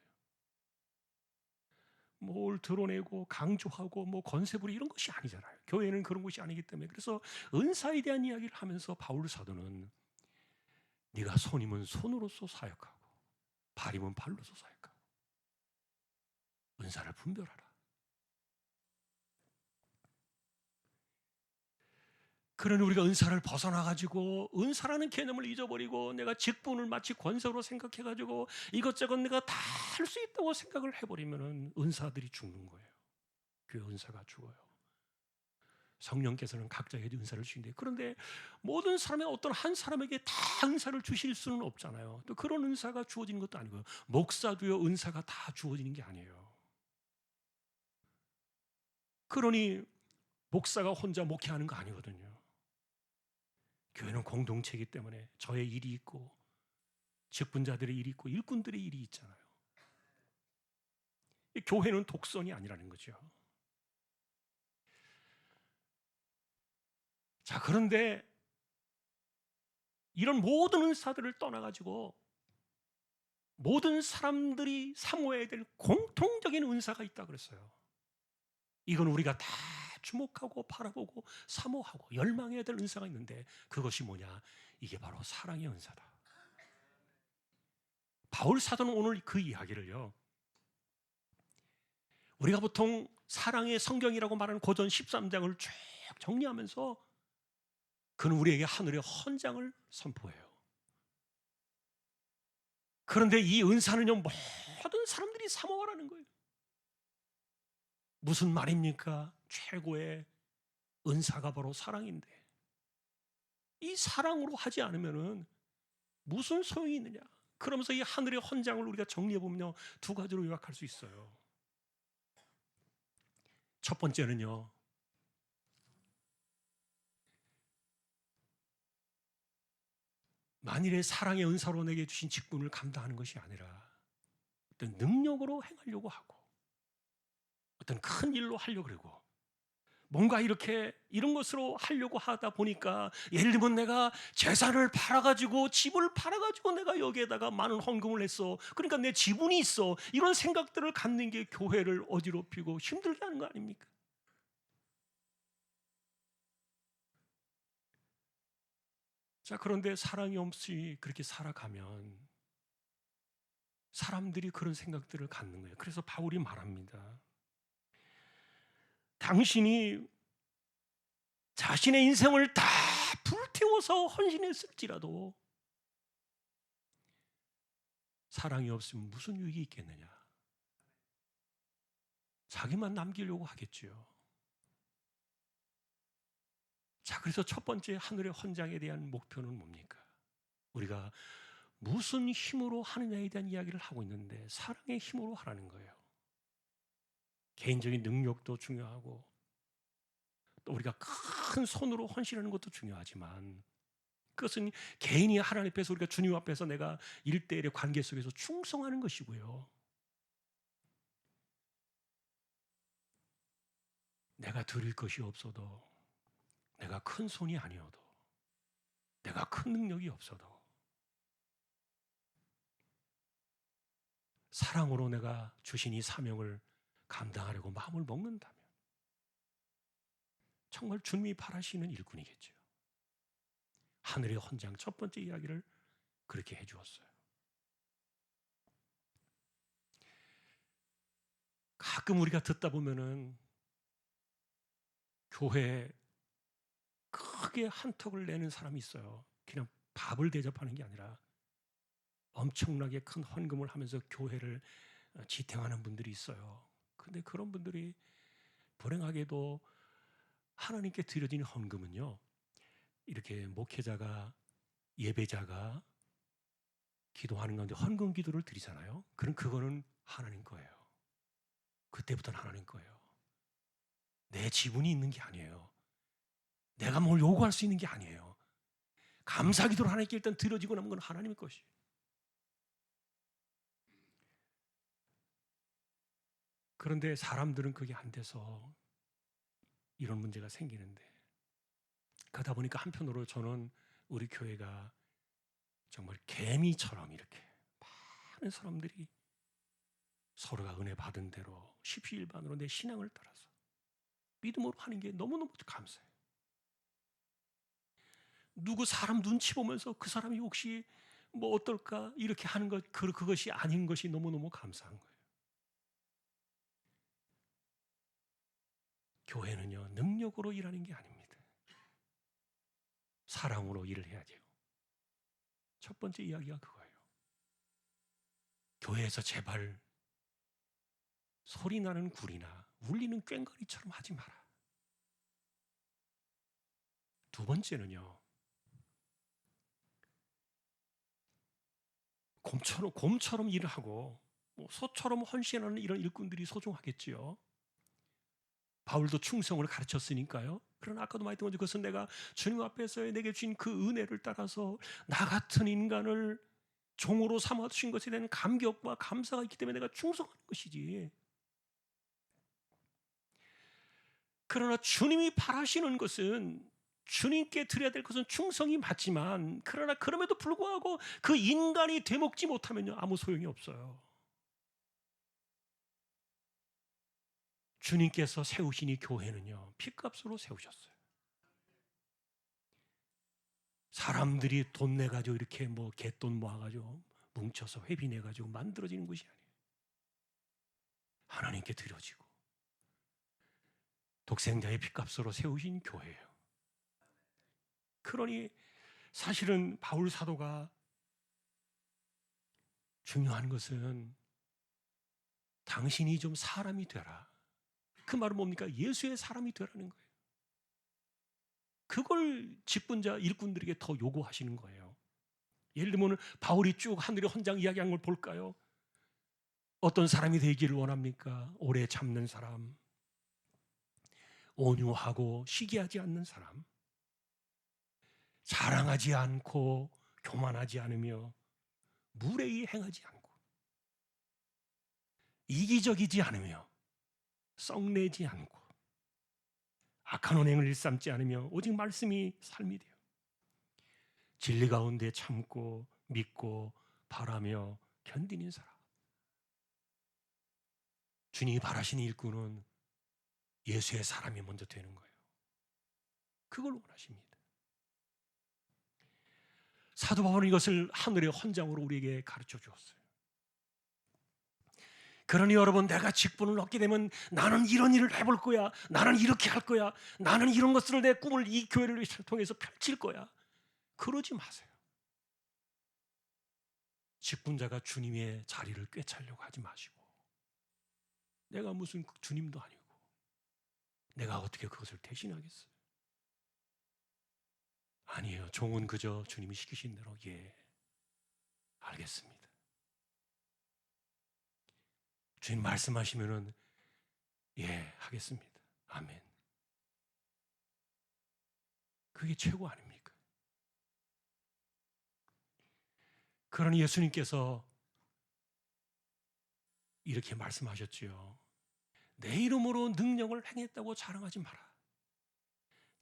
Speaker 1: 뭘 드러내고 강조하고 뭐 건세부리 이런 것이 아니잖아요. 교회는 그런 것이 아니기 때문에. 그래서 은사에 대한 이야기를 하면서 바울 사도는 네가 손이면 손으로서 사역하고 발이면 발로서 사역하고 은사를 분별하라. 그러니 우리가 은사를 벗어나가지고 은사라는 개념을 잊어버리고 내가 직분을 마치 권세로 생각해가지고 이것저것 내가 다 할 수 있다고 생각을 해버리면 은사들이 죽는 거예요. 교회 은사가 죽어요. 성령께서는 각자에게 은사를 주신대. 그런데 모든 사람의 어떤 한 사람에게 다 은사를 주실 수는 없잖아요. 또 그런 은사가 주어지는 것도 아니고요. 목사도요, 은사가 다 주어지는 게 아니에요. 그러니 목사가 혼자 목회하는 거 아니거든요. 교회는 공동체이기 때문에 저의 일이 있고 직분자들의 일이 있고 일꾼들의 일이 있잖아요. 이 교회는 독선이 아니라는 거죠. 자, 그런데 이런 모든 은사들을 떠나가지고 모든 사람들이 사모해야 될 공통적인 은사가 있다 그랬어요. 이건 우리가 다 주목하고 바라보고 사모하고 열망해야 될 은사가 있는데 그것이 뭐냐? 이게 바로 사랑의 은사다. 바울 사도는 오늘 그 이야기를요, 우리가 보통 사랑의 성경이라고 말하는 고전 13장을 쭉 정리하면서 그는 우리에게 하늘의 헌장을 선포해요. 그런데 이 은사는요, 모든 사람들이 사모하라는 거예요. 무슨 말입니까? 최고의 은사가 바로 사랑인데 이 사랑으로 하지 않으면 무슨 소용이 있느냐? 그러면서 이 하늘의 헌장을 우리가 정리해보면요, 두 가지로 요약할 수 있어요. 첫 번째는요, 만일의 사랑의 은사로 내게 주신 직분을 감당하는 것이 아니라 어떤 능력으로 행하려고 하고 어떤 큰 일로 하려고 그러고 뭔가 이렇게 이런 것으로 하려고 하다 보니까 예를 들면 내가 재산을 팔아가지고 집을 팔아가지고 내가 여기에다가 많은 헌금을 했어. 그러니까 내 지분이 있어. 이런 생각들을 갖는 게 교회를 어지럽히고 힘들게 하는 거 아닙니까? 자, 그런데 사랑이 없이 그렇게 살아가면 사람들이 그런 생각들을 갖는 거예요. 그래서 바울이 말합니다. 당신이 자신의 인생을 다 불태워서 헌신했을지라도 사랑이 없으면 무슨 유익이 있겠느냐? 자기만 남기려고 하겠지요. 자, 그래서 첫 번째 하늘의 헌장에 대한 목표는 뭡니까? 우리가 무슨 힘으로 하느냐에 대한 이야기를 하고 있는데 사랑의 힘으로 하라는 거예요. 개인적인 능력도 중요하고 또 우리가 큰 손으로 헌신하는 것도 중요하지만 그것은 개인이 하나님 앞에서 우리가 주님 앞에서 내가 1대1의 관계 속에서 충성하는 것이고요. 내가 드릴 것이 없어도 내가 큰 손이 아니어도 내가 큰 능력이 없어도 사랑으로 내가 주신 이 사명을 감당하려고 마음을 먹는다면 정말 주님이 바라시는 일꾼이겠죠. 하늘의 헌장 첫 번째 이야기를 그렇게 해주었어요. 가끔 우리가 듣다 보면은 교회에 크게 한턱을 내는 사람이 있어요. 그냥 밥을 대접하는 게 아니라 엄청나게 큰 헌금을 하면서 교회를 지탱하는 분들이 있어요. 근데 그런 분들이 불행하게도 하나님께 드려지는 헌금은요, 이렇게 목회자가 예배자가 기도하는 가운데 헌금 기도를 드리잖아요. 그럼 그거는 하나님 거예요. 그때부터는 하나님 거예요. 내 지분이 있는 게 아니에요. 내가 뭘 요구할 수 있는 게 아니에요. 감사 기도를 하나님께 일단 드려지고 남은 건 하나님의 것이에요. 그런데 사람들은 그게 안 돼서 이런 문제가 생기는데, 그러다 보니까 한편으로 저는 우리 교회가 정말 개미처럼 이렇게 많은 사람들이 서로가 은혜 받은 대로 십시일반으로 내 신앙을 따라서 믿음으로 하는 게 너무너무 감사해요. 누구 사람 눈치 보면서 그 사람이 혹시 뭐 어떨까 이렇게 하는 것, 그것이 아닌 것이 너무너무 감사한 거예요. 교회는요, 능력으로 일하는 게 아닙니다. 사랑으로 일을 해야 돼요. 첫 번째 이야기가 그거예요. 교회에서 제발 소리 나는 굴이나 울리는 꽹과리처럼 하지 마라. 두 번째는요, 곰처럼 일을 하고 소처럼 헌신하는 이런 일꾼들이 소중하겠지요. 바울도 충성을 가르쳤으니까요. 그러나 아까도 말했던 것처럼 그것은 내가 주님 앞에서 내게 주신 그 은혜를 따라서 나 같은 인간을 종으로 삼아 주신 것에 대한 감격과 감사가 있기 때문에 내가 충성하는 것이지. 그러나 주님이 바라시는 것은, 주님께 드려야 될 것은 충성이 맞지만, 그러나 그럼에도 불구하고 그 인간이 되먹지 못하면요, 아무 소용이 없어요. 주님께서 세우신 이 교회는요, 핏값으로 세우셨어요. 사람들이 돈 내가지고 이렇게 갯돈 모아가지고 뭉쳐서 회비 내가지고 만들어지는 것이 아니에요. 하나님께 드려지고 독생자의 핏값으로 세우신 교회예요. 그러니 사실은 바울 사도가 중요한 것은 당신이 좀 사람이 되라. 그 말은 뭡니까? 예수의 사람이 되라는 거예요. 그걸 직분자 일꾼들에게 더 요구하시는 거예요. 예를 들면 바울이 쭉 하늘의 헌장 이야기한 걸 볼까요? 어떤 사람이 되기를 원합니까? 오래 참는 사람, 온유하고 시기하지 않는 사람, 자랑하지 않고 교만하지 않으며 무례히 행하지 않고 이기적이지 않으며 썩내지 않고 악한 언행을 일삼지 않으며 오직 말씀이 삶이 돼요. 진리 가운데 참고 믿고 바라며 견디는 사람. 주님이 바라시는 일꾼은 예수의 사람이 먼저 되는 거예요. 그걸 원하십니다. 사도 바울은 이것을 하늘의 헌장으로 우리에게 가르쳐 주었어요. 그러니 여러분, 내가 직분을 얻게 되면 나는 이런 일을 해볼 거야, 나는 이렇게 할 거야, 나는 이런 것들을, 내 꿈을 이 교회를 통해서 펼칠 거야, 그러지 마세요. 직분자가 주님의 자리를 꿰차려고 하지 마시고, 내가 무슨 주님도 아니고 내가 어떻게 그것을 대신하겠어요? 아니에요. 종은 그저 주님이 시키신 대로 예, 알겠습니다. 주님 말씀하시면은 예, 하겠습니다. 아멘. 그게 최고 아닙니까? 그러니 예수님께서 이렇게 말씀하셨지요. 내 이름으로 능력을 행했다고 자랑하지 마라.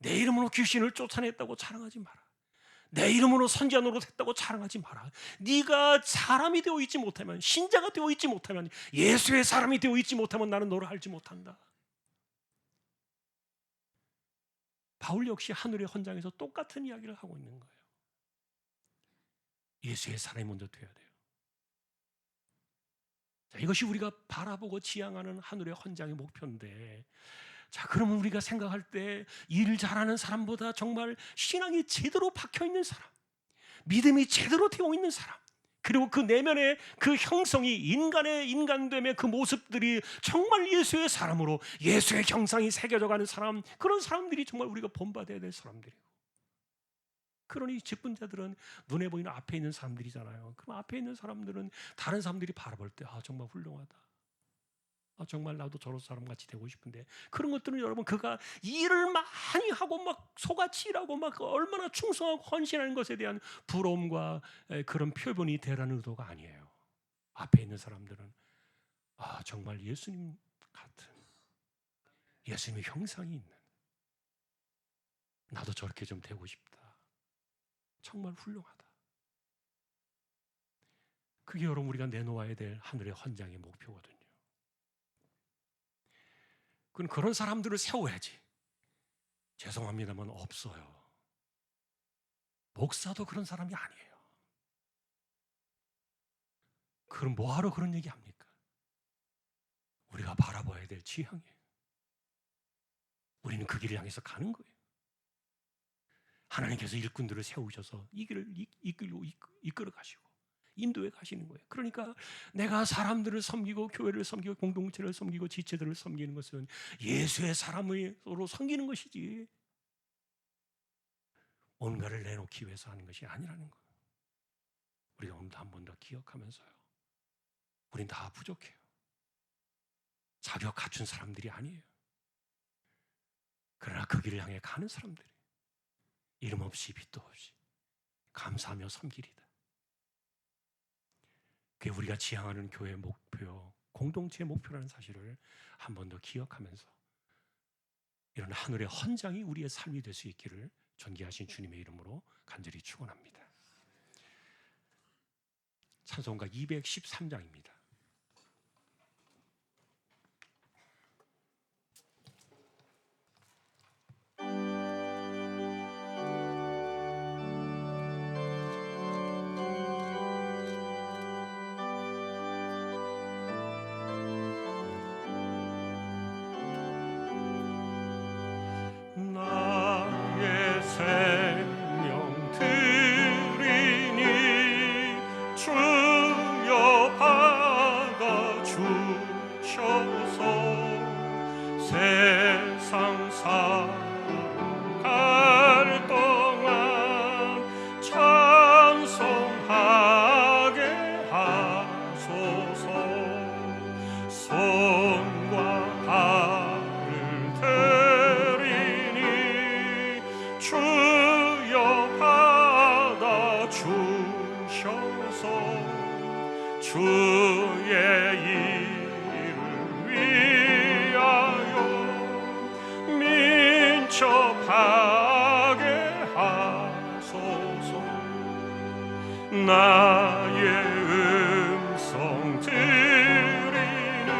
Speaker 1: 내 이름으로 귀신을 쫓아냈다고 자랑하지 마라. 내 이름으로 선지자 노릇했다고 자랑하지 마라. 네가 사람이 되어 있지 못하면, 신자가 되어 있지 못하면, 예수의 사람이 되어 있지 못하면 나는 너를 알지 못한다. 바울 역시 하늘의 헌장에서 똑같은 이야기를 하고 있는 거예요. 예수의 사람이 먼저 되어야 돼요. 자, 이것이 우리가 바라보고 지향하는 하늘의 헌장의 목표인데, 자, 그러면 우리가 생각할 때 일 잘하는 사람보다 정말 신앙이 제대로 박혀 있는 사람, 믿음이 제대로 되어 있는 사람, 그리고 그 내면의 그 형성이 인간의 인간됨의 그 모습들이 정말 예수의 사람으로 예수의 형상이 새겨져 가는 사람, 그런 사람들이 정말 우리가 본받아야 될 사람들이고, 그러니 직분자들은 눈에 보이는 앞에 있는 사람들이잖아요. 그럼 앞에 있는 사람들은 다른 사람들이 바라볼 때 정말 훌륭하다, 정말 나도 저런 사람같이 되고 싶은데, 그런 것들은 여러분, 그가 일을 많이 하고 막 소같이 일하고 막 얼마나 충성하고 헌신하는 것에 대한 부러움과 그런 표본이 되라는 의도가 아니에요. 앞에 있는 사람들은 정말 예수님 같은, 예수님의 형상이 있는, 나도 저렇게 좀 되고 싶다, 정말 훌륭하다. 그게 여러분 우리가 내놓아야 될 하늘의 헌장의 목표거든요. 그런 사람들을 세워야지. 죄송합니다만 없어요. 목사도 그런 사람이 아니에요. 그럼 뭐하러 그런 얘기 합니까? 우리가 바라봐야 될 지향이에요. 우리는 그 길을 향해서 가는 거예요. 하나님께서 일꾼들을 세우셔서 이 길을 이끌어 가시고 인도해 가시는 거예요. 그러니까 내가 사람들을 섬기고 교회를 섬기고 공동체를 섬기고 지체들을 섬기는 것은 예수의 사람으로 섬기는 것이지 뭔가를 내놓기 위해서 하는 것이 아니라는 거예요. 우리가 오늘도 한 번 더 기억하면서요. 우린 다 부족해요. 자격 갖춘 사람들이 아니에요. 그러나 그 길을 향해 가는 사람들이 이름 없이 빛도 없이 감사하며 섬기리다. 그게 우리가 지향하는 교회의 목표, 공동체의 목표라는 사실을 한 번 더 기억하면서 이런 하늘의 헌장이 우리의 삶이 될 수 있기를 존귀하신 주님의 이름으로 간절히 축원합니다. 찬송가 213장입니다. 나의 생명 드리니 주여 받아 주셔서 세상 살아갈 동안 찬송하게 하소서. 손과 발을 드리니 주여 받아 주셔서 주의 일을 위하여 민첩하게 하소서. 나의 음성 들으니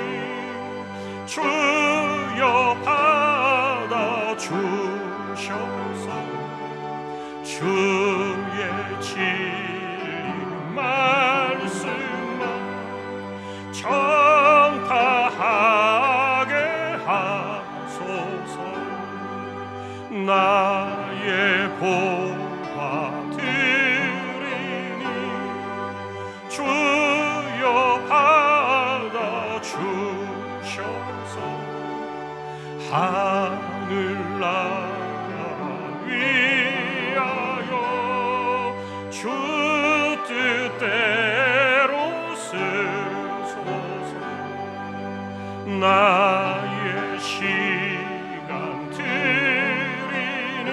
Speaker 1: 주여 받아 주셔서 주의 진리 말씀만 전파하게 하소서. 나의 보화 드리니 주여 받아 주셔서 하늘나라 위하여 주 뜻대로 쓰소서. 나의 시간 드리니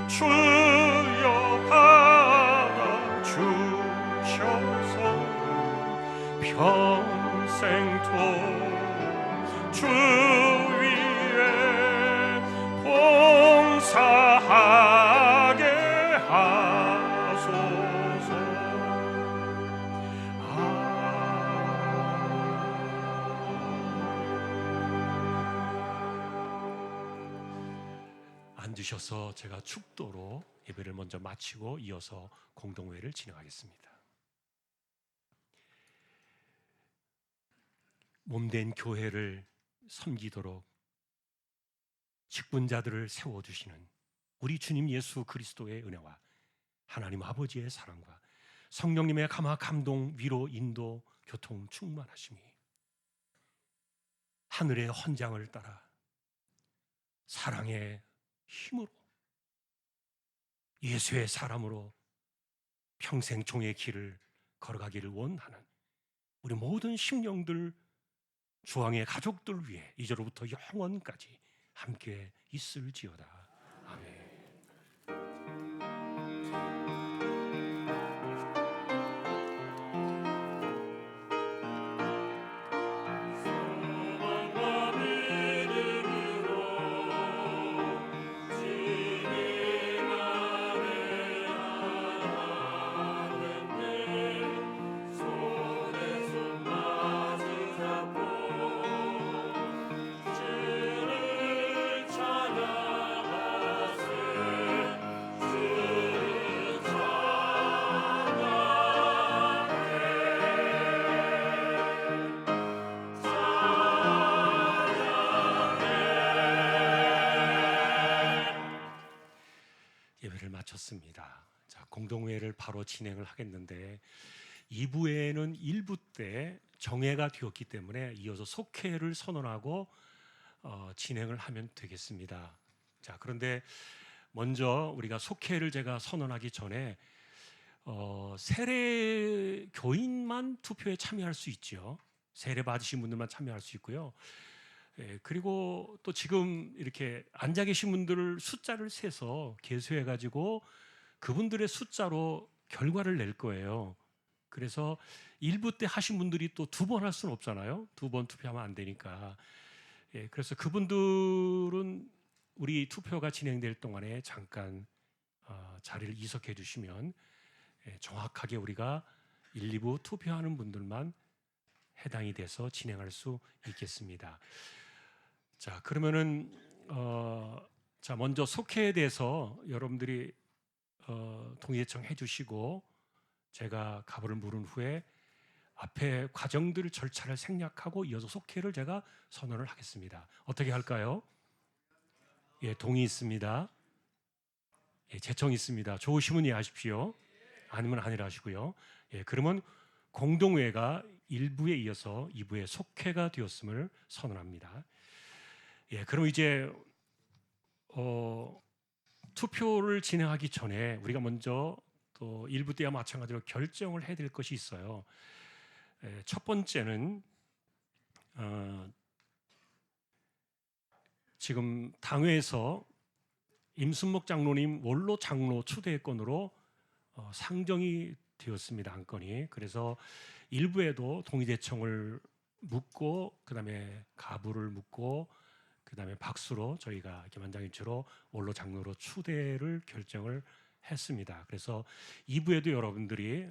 Speaker 1: 주여 받아 주셔서 평생토록 주 위에 봉사하게 하소서. 앉으셔서 제가 축도로 예배를 먼저 마치고 이어서 공동회를 진행하겠습니다. 몸된 교회를 섬기도록 직분자들을 세워주시는 우리 주님 예수 그리스도의 은혜와 하나님 아버지의 사랑과 성령님의 감화 감동 위로 인도 교통 충만하심이 하늘의 헌장을 따라 사랑의 힘으로 예수의 사람으로 평생 종의 길을 걸어가기를 원하는 우리 모든 심령들 주왕의 가족들 위해 이제로부터 영원까지 함께 있을지어다. 아멘. 바로 진행을 하겠는데 2부에는 1부 때 정회가 되었기 때문에 이어서 속회를 선언하고 진행을 하면 되겠습니다. 자, 그런데 먼저 우리가 속회를 제가 선언하기 전에 세례 교인만 투표에 참여할 수 있죠. 세례 받으신 분들만 참여할 수 있고요. 그리고 또 지금 이렇게 앉아 계신 분들을 숫자를 세서 계수해 가지고 그분들의 숫자로 결과를 낼 거예요. 그래서 1부 때 하신 분들이 또 2번 할 수는 없잖아요. 2번 투표하면 안 되니까. 그래서 그분들은 우리 투표가 진행될 동안에 잠깐 자리를 이석해 주시면 정확하게 우리가 1, 2부 투표하는 분들만 해당이 돼서 진행할 수 있겠습니다. 자, 그러면은 자, 먼저 속회에 대해서 여러분들이 동의 요청해 주시고 제가 가부를 물은 후에 앞에 과정들 절차를 생략하고 이어서 속회를 제가 선언을 하겠습니다. 어떻게 할까요? 예, 동의 있습니다. 예, 제청 있습니다. 좋으시면 예 하십시오. 아니면 아니라 하시고요. 예, 그러면 공동회가 1부에 이어서 2부에 속회가 되었음을 선언합니다. 예, 그럼 이제 투표를 진행하기 전에 우리가 먼저 또 1부 때와 마찬가지로 결정을 해야 될 것이 있어요. 첫 번째는 지금 당회에서 임순목 장로님 원로 장로 추대권으로 상정이 되었습니다. 안건이. 그래서 일부에도 동의대청을 묻고 그다음에 가부를 묻고 그다음에 박수로 저희가 김한장일치로 원로 장로로 추대를 결정을 했습니다. 그래서 2부에도 여러분들이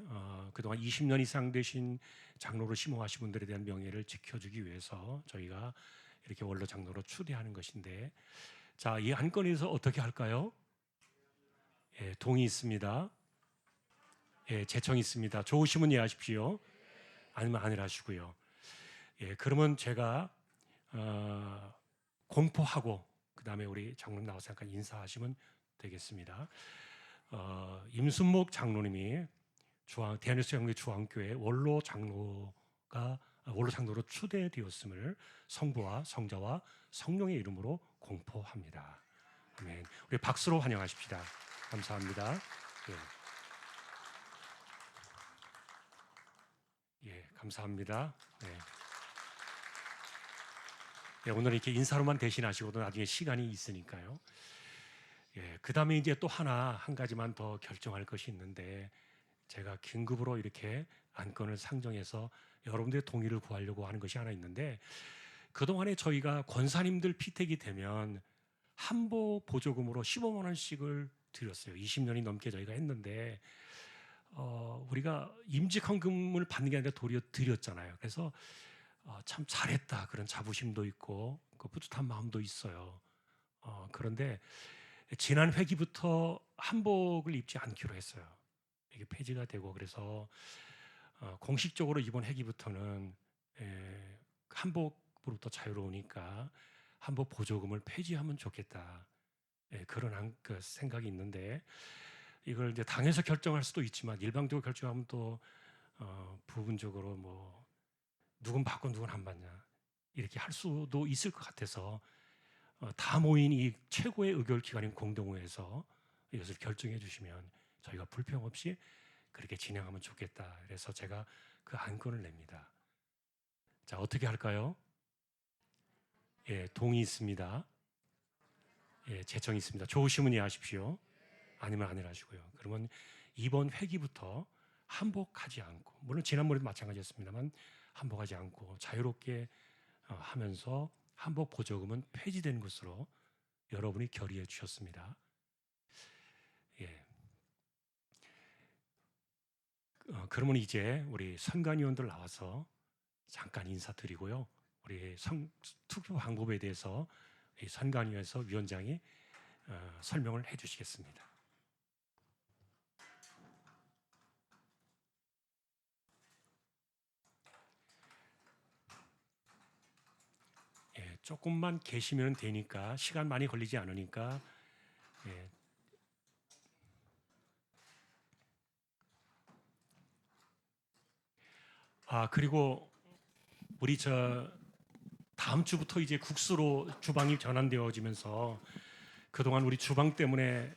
Speaker 1: 그동안 20년 이상 되신 장로로 심호하신 분들에 대한 명예를 지켜주기 위해서 저희가 이렇게 원로 장로로 추대하는 것인데, 자, 이 안건에서 어떻게 할까요? 예, 동의 있습니다. 예, 제청 있습니다. 좋으시면 예 하십시오. 아니면 아니라 하시고요. 예, 그러면 제가 공포하고 그 다음에 우리 장로님 나와서 잠깐 인사하시면 되겠습니다. 임순목 장로님이 대한예수장로회 중앙교회 원로 장로로 추대되었음을 성부와 성자와 성령의 이름으로 공포합니다. 아멘. 우리 박수로 환영하십시다. 감사합니다. 예, 감사합니다. 네, 오늘 이렇게 인사로만 대신하시고도 나중에 시간이 있으니까요. 예, 그 다음에 이제 또 한 가지만 더 결정할 것이 있는데, 제가 긴급으로 이렇게 안건을 상정해서 여러분들의 동의를 구하려고 하는 것이 하나 있는데, 그동안에 저희가 권사님들 피택이 되면 한복 보조금으로 15만 원씩을 드렸어요. 20년이 넘게 저희가 했는데 우리가 임직헌금을 받는 게 아니라 도리어 드렸잖아요. 그래서 참 잘했다 그런 자부심도 있고 그 뿌듯한 마음도 있어요. 그런데 지난 회기부터 한복을 입지 않기로 했어요. 이게 폐지가 되고, 그래서 공식적으로 이번 회기부터는 한복으로부터 자유로우니까 한복 보조금을 폐지하면 좋겠다. 그런 그 생각이 있는데, 이걸 이제 당에서 결정할 수도 있지만 일방적으로 결정하면 또 부분적으로 뭐 누군 받고 누군 안 받냐 이렇게 할 수도 있을 것 같아서 다 모인 이 최고의 의결 기관인 공동회에서 이것을 결정해 주시면 저희가 불평 없이 그렇게 진행하면 좋겠다. 그래서 제가 그 안건을 냅니다. 자, 어떻게 할까요? 예, 동의 있습니다. 예, 제청 있습니다. 좋으시면 예 하십시오. 아니면 아니라 하시고요. 그러면 이번 회기부터 한복하지 않고, 물론 지난번에도 마찬가지였습니다만 한복하지 않고 자유롭게 하면서 한복 보조금은 폐지된 것으로 여러분이 결의해 주셨습니다. 예. 그러면 이제 우리 선관위원들 나와서 잠깐 인사드리고요. 우리 투표 방법에 대해서 이 선관위에서 위원장이 설명을 해주시겠습니다. 예, 조금만 계시면 되니까, 시간 많이 걸리지 않으니까. 예. 그리고 우리 다음 주부터 이제 국수로 주방이 전환되어지면서 그동안 우리 주방 때문에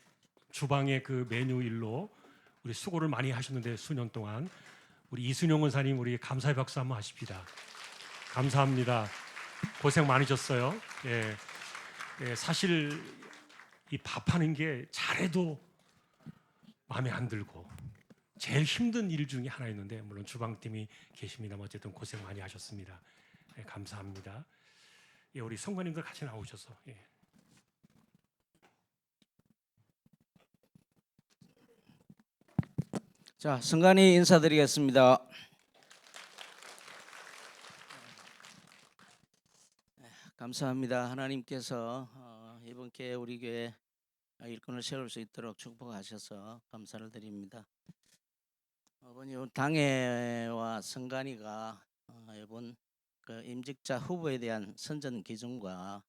Speaker 1: 주방의 그 메뉴 일로 우리 수고를 많이 하셨는데 수년 동안 우리 이순용 원사님 우리 감사의 박수 한번 하십시다. 감사합니다. 고생 많으셨어요. 예, 사실 이 밥하는 게 잘해도 마음에 안 들고 제일 힘든 일 중에 하나였는데 물론 주방팀이 계십니다만 어쨌든 고생 많이 하셨습니다. 예, 감사합니다. 예, 우리 성관님들 같이 나오셔서 예.
Speaker 4: 자, 성관이 인사드리겠습니다. 감사합니다. 하나님께서 이번 기회에 우리 교회 일꾼을 세울 수 있도록 축복하셔서 감사를 드립니다. 아버님, 당회와 성관이가 이번 그 임직자 후보에 대한 선전 기준과